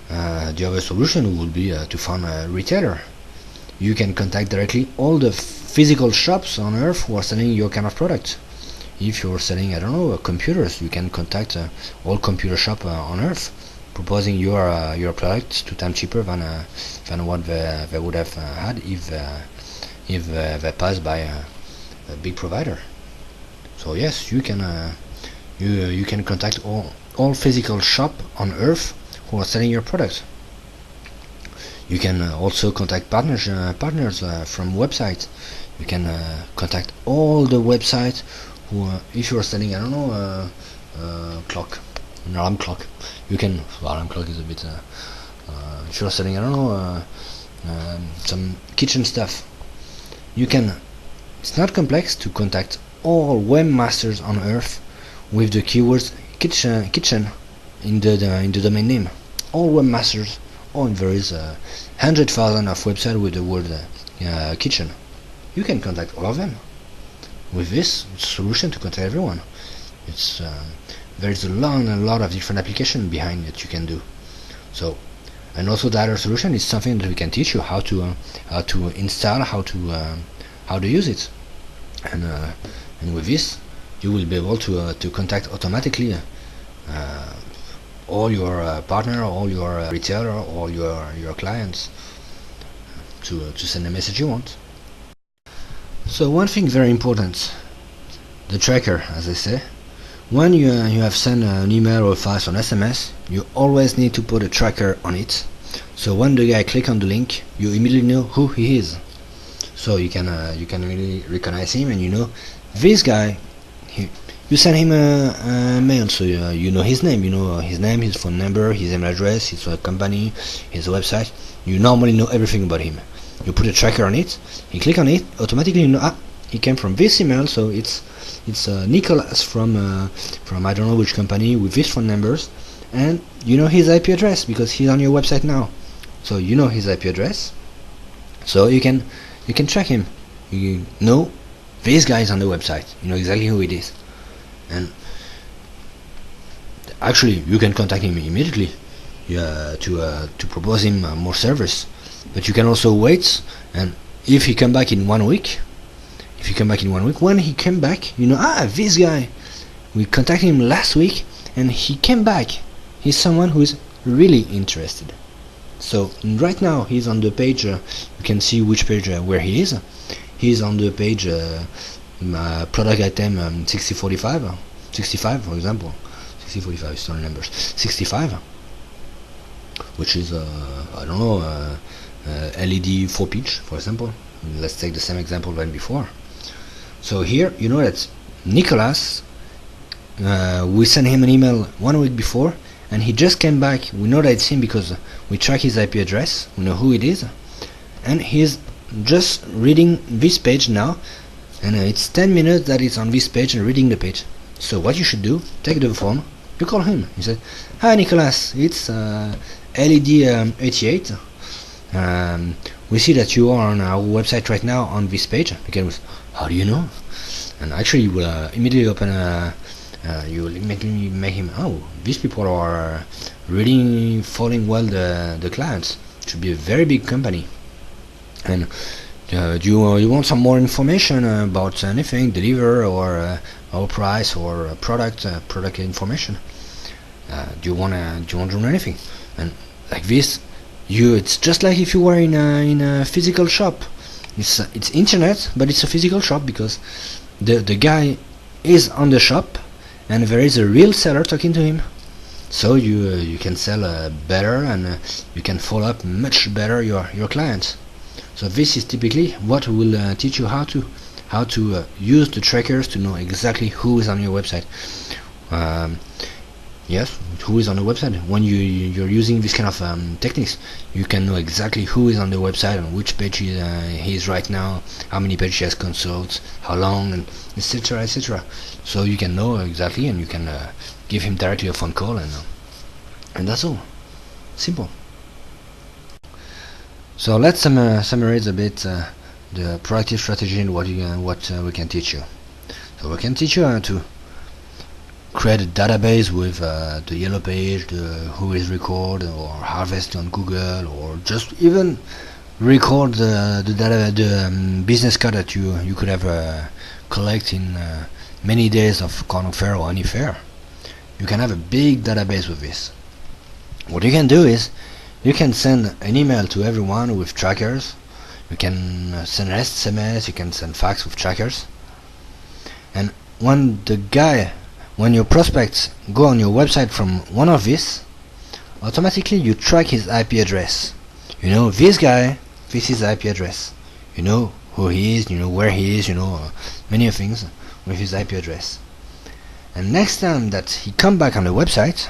The other solution would be to find a retailer. You can contact directly all the physical shops on earth who are selling your kind of product. If you're selling, I don't know, computers, you can contact all computer shop on earth, proposing your product 2 times cheaper than what they would have had if they passed by a big provider. So yes, you can you can contact all physical shop on Earth who are selling your product. You can also contact partners from websites. You can contact all the websites who, if you are selling, I don't know, clock, an alarm clock. You can, alarm clock is a bit. If you are selling, I don't know, some kitchen stuff. You can. It's not complex to contact all webmasters on Earth with the keywords kitchen in the domain name. All webmasters. Oh, there is 100,000 of websites with the word kitchen. You can contact all of them. With this solution to contact everyone, it's there is a lot of different applications behind that you can do. So, and also the other solution is something that we can teach you how to install, how to use it, and with this you will be able to contact automatically all your partner, all your retailer, all your clients to send the message you want. So one thing very important, the tracker, as I say. When you have sent an email or a fax or an SMS, you always need to put a tracker on it. So when the guy click on the link, you immediately know who he is. So you can really recognize him, and you know this guy. You send him a mail, so you know his name. You know his name, his phone number, his email address, his company, his website. You normally know everything about him. You put a tracker on it. You click on it, automatically you know he came from this email, so it's Nicholas from I don't know which company with this phone numbers, and you know his IP address because he's on your website now. So you know his IP address, so you can track him. You know this guy is on the website. You know exactly who it is, and actually you can contact him immediately to propose him more service. But you can also wait, and if he come back in 1 week. When he came back, you know, this guy, we contacted him last week and he came back. He's someone who is really interested. So right now he's on the page, you can see which page where he is. He's on the page product item 65 for example. 6045 is not numbers. 65, which is, I don't know, LED 4 pitch, for example. Let's take the same example than before. So here you know that Nicholas, we sent him an email 1 week before and he just came back. We know that it's him because we track his IP address, we know who it is, and he's just reading this page now, and it's 10 minutes that it's on this page and reading the page. So what you should do, take the phone, you call him. You say, "Hi Nicholas, it's LED 88. We see that you are on our website right now on this page." Again, how do you know? And actually you will immediately open you will immediately make him, oh, these people are really following well the clients. It should be a very big company. And do you want some more information about anything, deliver or our price or product information? Do you want to know anything? And like this, it's just like if you were in a physical shop. It's internet, but it's a physical shop because the guy is on the shop and there is a real seller talking to him. So you can sell better, and you can follow up much better your clients. So this is typically what will teach you how to use the trackers to know exactly who is on your website. Yes, who is on the website. When you're using this kind of techniques, you can know exactly who is on the website and which page he is right now, how many pages he has consulted, how long, and etc. etc. So you can know exactly, and you can give him directly a phone call, and that's all. Simple. So let's summarize a bit the proactive strategy and what we can teach you. So we can teach you how to create a database with the yellow page, the who is record, or harvest on Google, or just even record the business card that you could have collect in many days of Corner Fair or any fair. You can have a big database with this. What you can do is you can send an email to everyone with trackers. You can send SMS, you can send fax with trackers. And when your prospects go on your website from one of these, automatically you track his IP address. You know, this guy, this is IP address. You know who he is, you know where he is, you know many things with his IP address. And next time that he come back on the website,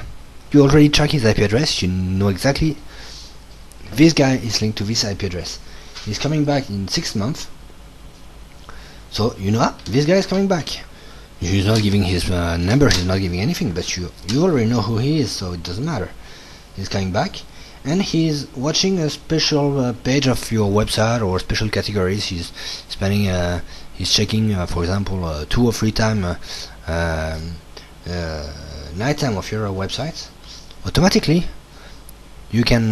you already track his IP address. You know exactly this guy is linked to this IP address. He's coming back in 6 months, so you know this guy is coming back. He's not giving his number, he's not giving anything, but you already know who he is, so it doesn't matter. He's coming back, and he's watching a special page of your website or special categories. He's spending, he's checking, for example, 2 or 3 times nighttime of your website. Automatically, you can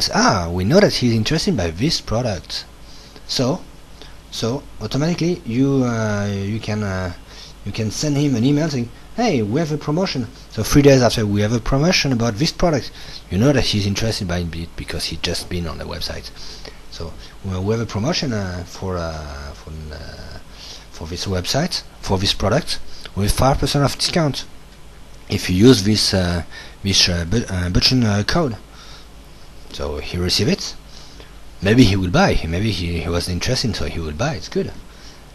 say, we know that he's interested by this product, so automatically you can send him an email saying, hey, we have a promotion. So 3 days after, we have a promotion about this product. You know that he's interested by it because he's just been on the website. So we have a promotion for this website, for this product, with 5% of discount if you use this button code. So he receive it. Maybe he will buy. Maybe he was interested, so he will buy. It's good.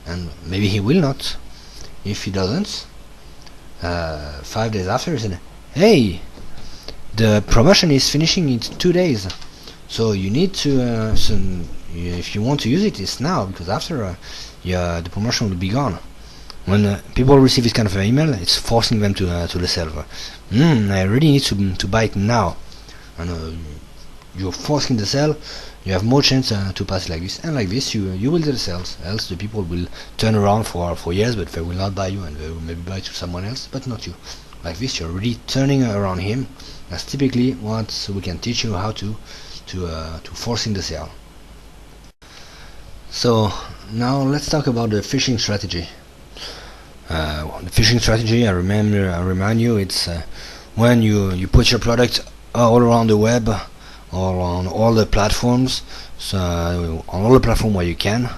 And maybe he will not. If he doesn't, 5 days after, he said, hey, the promotion is finishing in 2 days, so you need to if you want to use it, it's now, because after the promotion will be gone. When people receive this kind of email, it's forcing them to the seller. I really need to buy it now. And you're forcing the sale. You have more chance to pass it like this, and like this you will get the sales. Else the people will turn around for years, but they will not buy you, and they will maybe buy to someone else, but not you. Like this, you're really turning around him. That's typically what we can teach you how to forcing the sale. So now let's talk about the phishing strategy. The phishing strategy, I remind you, it's when you put your product all around the web, or on all the platforms, so on all the platforms where you can,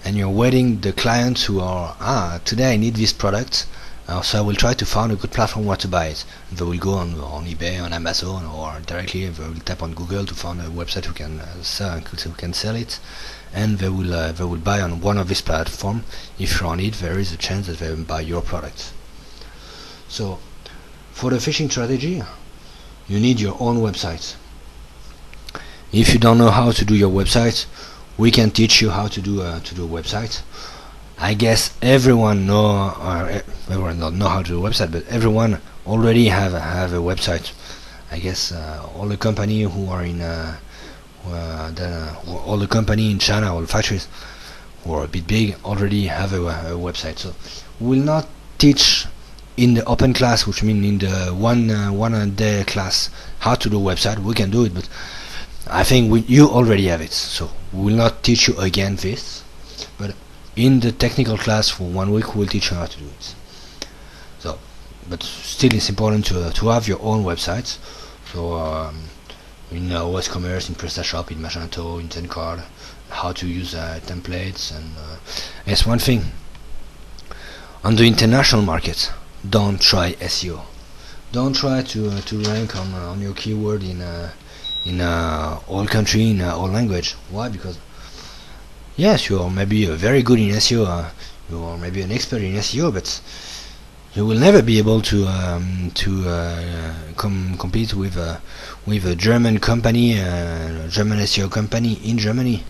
and you're waiting the clients who are today I need this product, so I will try to find a good platform where to buy it. They will go on eBay, on Amazon, or directly they will tap on Google to find a website who can sell it, and they will buy on one of these platforms. If you're on it, there is a chance that they will buy your product. So for the phishing strategy, you need your own website. If you don't know how to do your website, we can teach you how to do a website. I guess everyone everyone don't know how to do a website, but everyone already have a website. I guess all the company who are in all the company in China, all the factories who are a bit big, already have a website. So we will not teach in the open class, which means in the one day class, how to do a website. We can do it, but I think you already have it, so we will not teach you again this, but in the technical class for 1 week we will teach you how to do it. So, but still it's important to have your own websites. So in West Commerce, in PrestaShop, in Magento, in Tencard, how to use templates. And yes, one thing on the international market, don't try SEO. Don't try to rank on your keyword in all country, in all language. Why? Because yes, you are maybe very good in SEO, you are maybe an expert in SEO, but you will never be able to compete with a German company, German SEO company in Germany.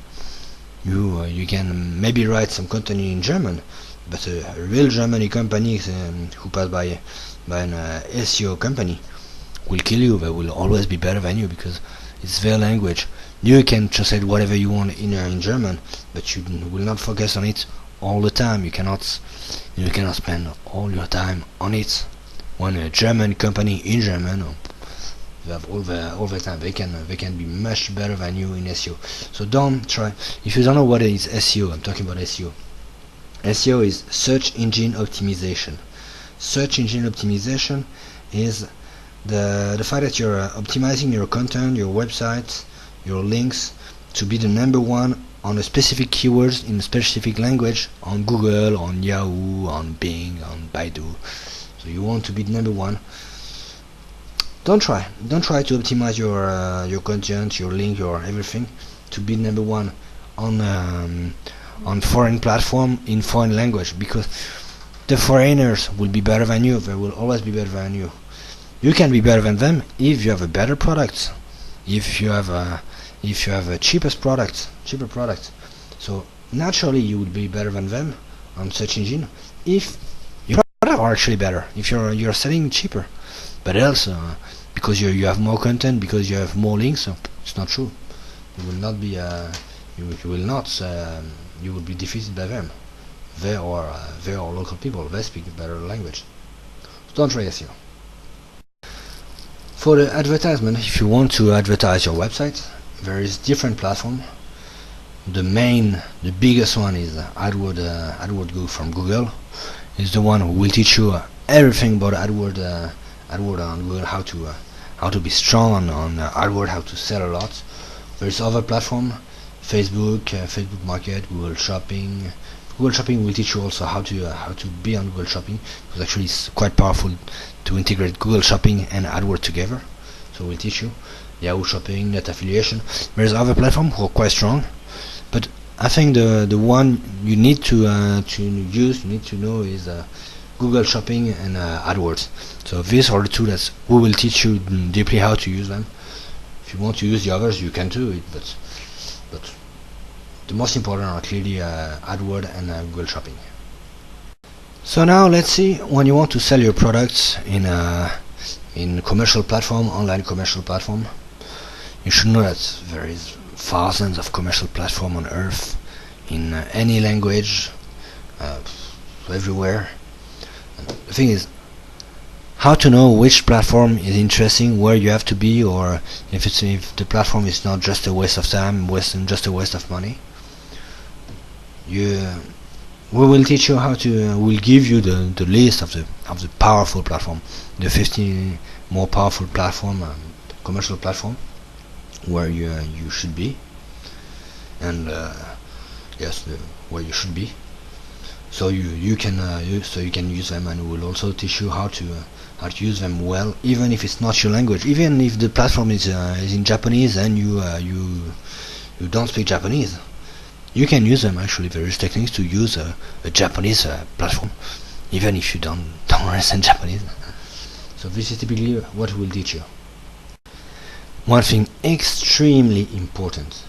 You can maybe write some content in German, but a real German company who pass by an SEO company will kill you. They will always be better than you because it's their language. You can translate whatever you want in German, but you will not focus on it all the time. You cannot spend all your time on it. When a German company in German, they have all the time. They can be much better than you in SEO. So don't try. If you don't know what is SEO, I'm talking about SEO. SEO is search engine optimization. Search engine optimization is the fact that you're optimizing your content, your website, your links to be the number one on a specific keywords in a specific language on Google, on Yahoo, on Bing, on Baidu. So you want to be the number one. Don't try to optimize your content, your link, your everything to be number one on foreign platform in foreign language, because the foreigners will be better than you. They will always be better than you. You can be better than them if you have a better product, if you have a cheaper product. So naturally you will be better than them on search engine if your products are actually better, if you're selling cheaper. But else, because you have more content, because you have more links, it's not true. You will not be you will be defeated by them. They are local people. They speak a better language. So don't try SEO. For the advertisement, if you want to advertise your website, there is different platform. The biggest one is AdWord Go from Google. Is the one who will teach you everything about AdWord on Google, how to be strong on AdWord, how to sell a lot. There's other platform, Facebook Market, Google Shopping. Google Shopping will teach you also how to be on Google Shopping, because actually it's quite powerful to integrate Google Shopping and AdWord together. So we'll teach you Yahoo Shopping, net affiliation. There's other platforms who are quite strong, but I think the one you need to use, you need to know is Google Shopping and AdWords. So these are the two that we will teach you deeply how to use them. If you want to use the others, you can do it, but the most important are clearly AdWord and Google Shopping. So now let's see, when you want to sell your products in commercial platform, online commercial platform, you should know that there is thousands of commercial platform on earth in any language, everywhere. And the thing is, how to know which platform is interesting, where you have to be, or if the platform is not just a waste of time, just a waste of money. We will teach you how to. We'll give you the list of the powerful platform, the 50 more powerful platform, commercial platform, where you should be, and yes, where you should be. So you can use them, and we'll also teach you how to use them well, even if it's not your language, even if the platform is in Japanese and you don't speak Japanese. You can use them. Actually, there is techniques to use a Japanese platform, even if you don't understand Japanese. So this is typically what we'll teach you. One thing extremely important,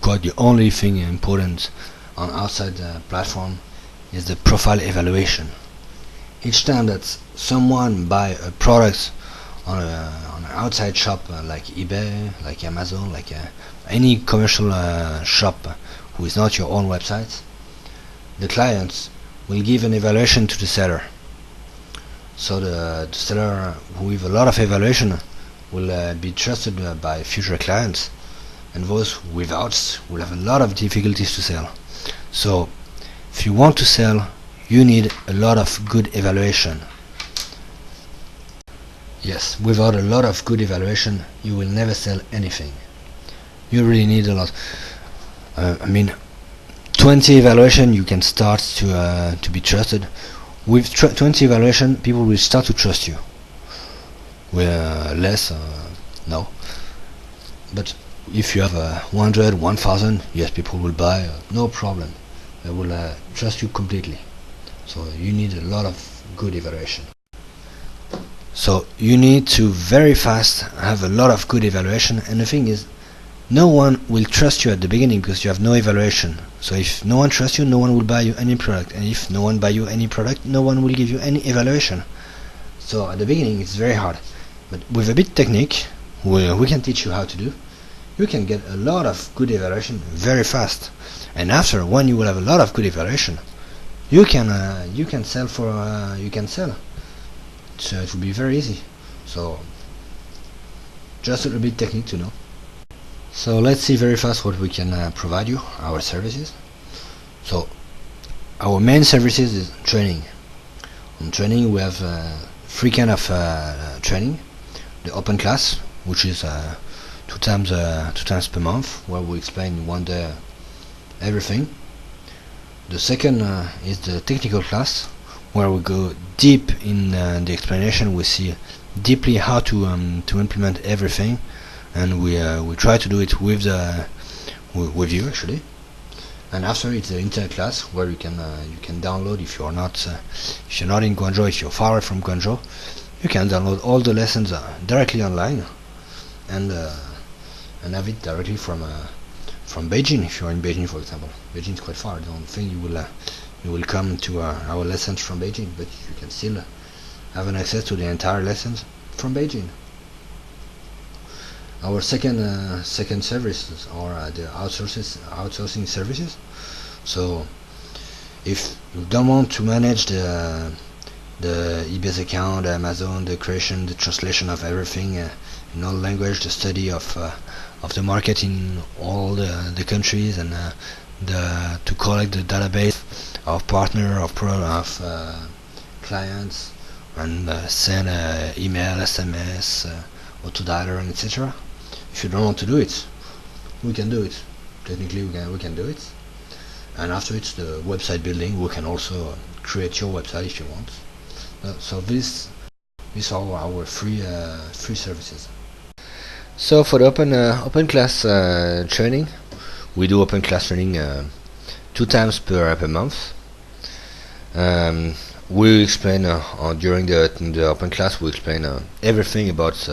quite the only thing important on outside the platform, is the profile evaluation. Each time that someone buy a product on an outside shop like eBay, like Amazon, like any commercial shop who is not your own website, the clients will give an evaluation to the seller. So the seller with a lot of evaluation will be trusted by future clients, and those without will have a lot of difficulties to sell. So if you want to sell, you need a lot of good evaluation. Yes, without a lot of good evaluation, you will never sell anything. You really need a lot. 20 evaluation, you can start to be trusted. With 20 evaluation, people will start to trust you. With less, no. But if you have 100, 1000, yes, people will buy, no problem. They will trust you completely. So you need a lot of good evaluation. So you need to very fast have a lot of good evaluation, and the thing is, no one will trust you at the beginning because you have no evaluation. So if no one trusts you, no one will buy you any product, and if no one buy you any product, no one will give you any evaluation. So at the beginning it's very hard, but with a bit technique we can teach you how to do. You can get a lot of good evaluation very fast, and after, when you will have a lot of good evaluation, you can sell so it will be very easy. So just a little bit technique to know. So let's see very fast what we can provide you, our services. So our main services is training. On training we have three kind of training. The open class, which is two times per month, where we explain in one day everything. The second is the technical class, where we go deep in the explanation. We see deeply how to implement everything, and we try to do it with you actually. And after it's the internet class, where you can download, if you're not in Guangzhou, if you're far away from Guangzhou, you can download all the lessons directly online, and have it directly from Beijing. If you're in Beijing, for example, Beijing is quite far. I don't think you will come to our lessons from Beijing, but you can still have an access to the entire lessons from Beijing. Our second services are the outsourcing services. So if you don't want to manage the eBay account, Amazon, the creation, the translation of everything in all language, the study of the market in all the countries, and to collect the database of partner, of clients, and send email, SMS, autodialer, and etc. If you don't want to do it, we can do it. Technically, we can do it. And after it's the website building, we can also create your website if you want. So these are our free services. So for the open class training, we do open class training 2 times per month. We explain during the open class. We explain everything about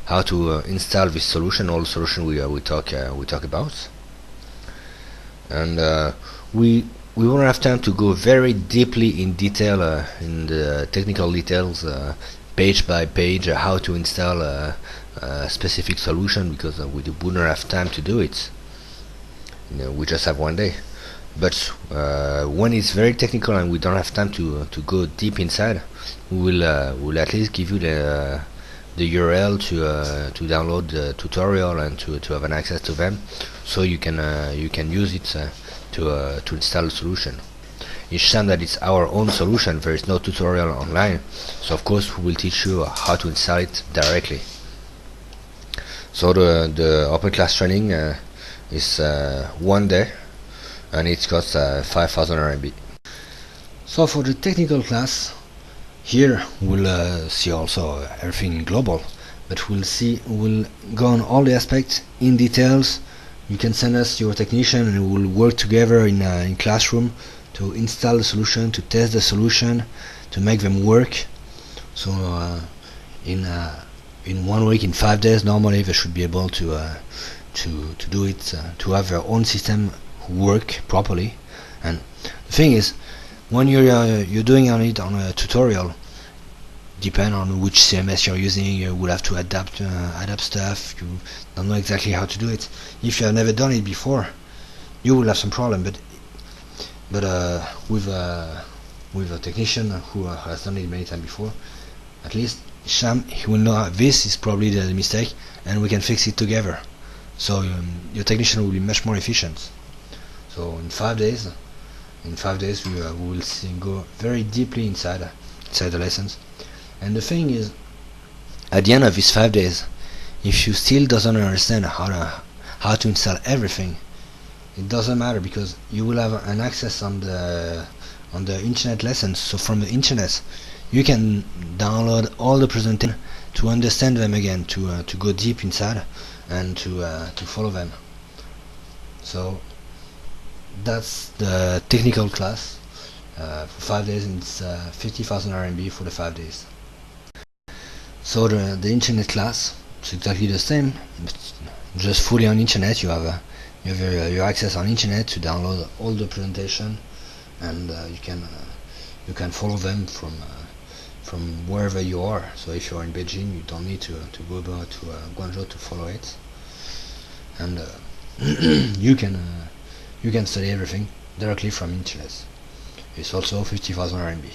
how to install this solution, all the solution we talk about, and we won't have time to go very deeply in detail in the technical details, page by page, how to install a specific solution, because we wouldn't have time to do it. We just have one day. But when it's very technical and we don't have time to go deep inside, we'll at least give you the URL to download the tutorial and to have an access to them, so you can use it to install the solution. Each time that it's our own solution, there is no tutorial online, so of course we will teach you how to install it directly. So the open class training is 1 day, and it costs 5,000 RMB. So for the technical class, here we'll see also everything global, but we'll go on all the aspects in details. You can send us your technician, and we'll work together in classroom to install the solution, to test the solution, to make them work. So in 1 week, in 5 days, normally they should be able to do it, to have their own system work properly. And the thing is, when you're doing it on a tutorial, depend on which CMS you're using, you will have to adapt stuff. You don't know exactly how to do it. If you have never done it before, you will have some problem. But with a technician who has done it many times before, at least Sham, he will know this is probably the mistake, and we can fix it together. So your technician will be much more efficient. So in 5 days, we will go very deeply inside the lessons. And the thing is, at the end of these 5 days, if you still doesn't understand how to install everything, it doesn't matter, because you will have an access on the internet lessons. So from the internet, you can download all the presentations to understand them again, to go deep inside and to follow them. So that's the technical class for 5 days, and it's 50,000 RMB for the 5 days. So the internet class, it's exactly the same, but just fully on internet. You have your access on internet to download all the presentation, and you can follow them from wherever you are. So if you're in Beijing, you don't need to go to Guangzhou to follow it, and you can study everything directly from internet. It's also 50,000 RMB.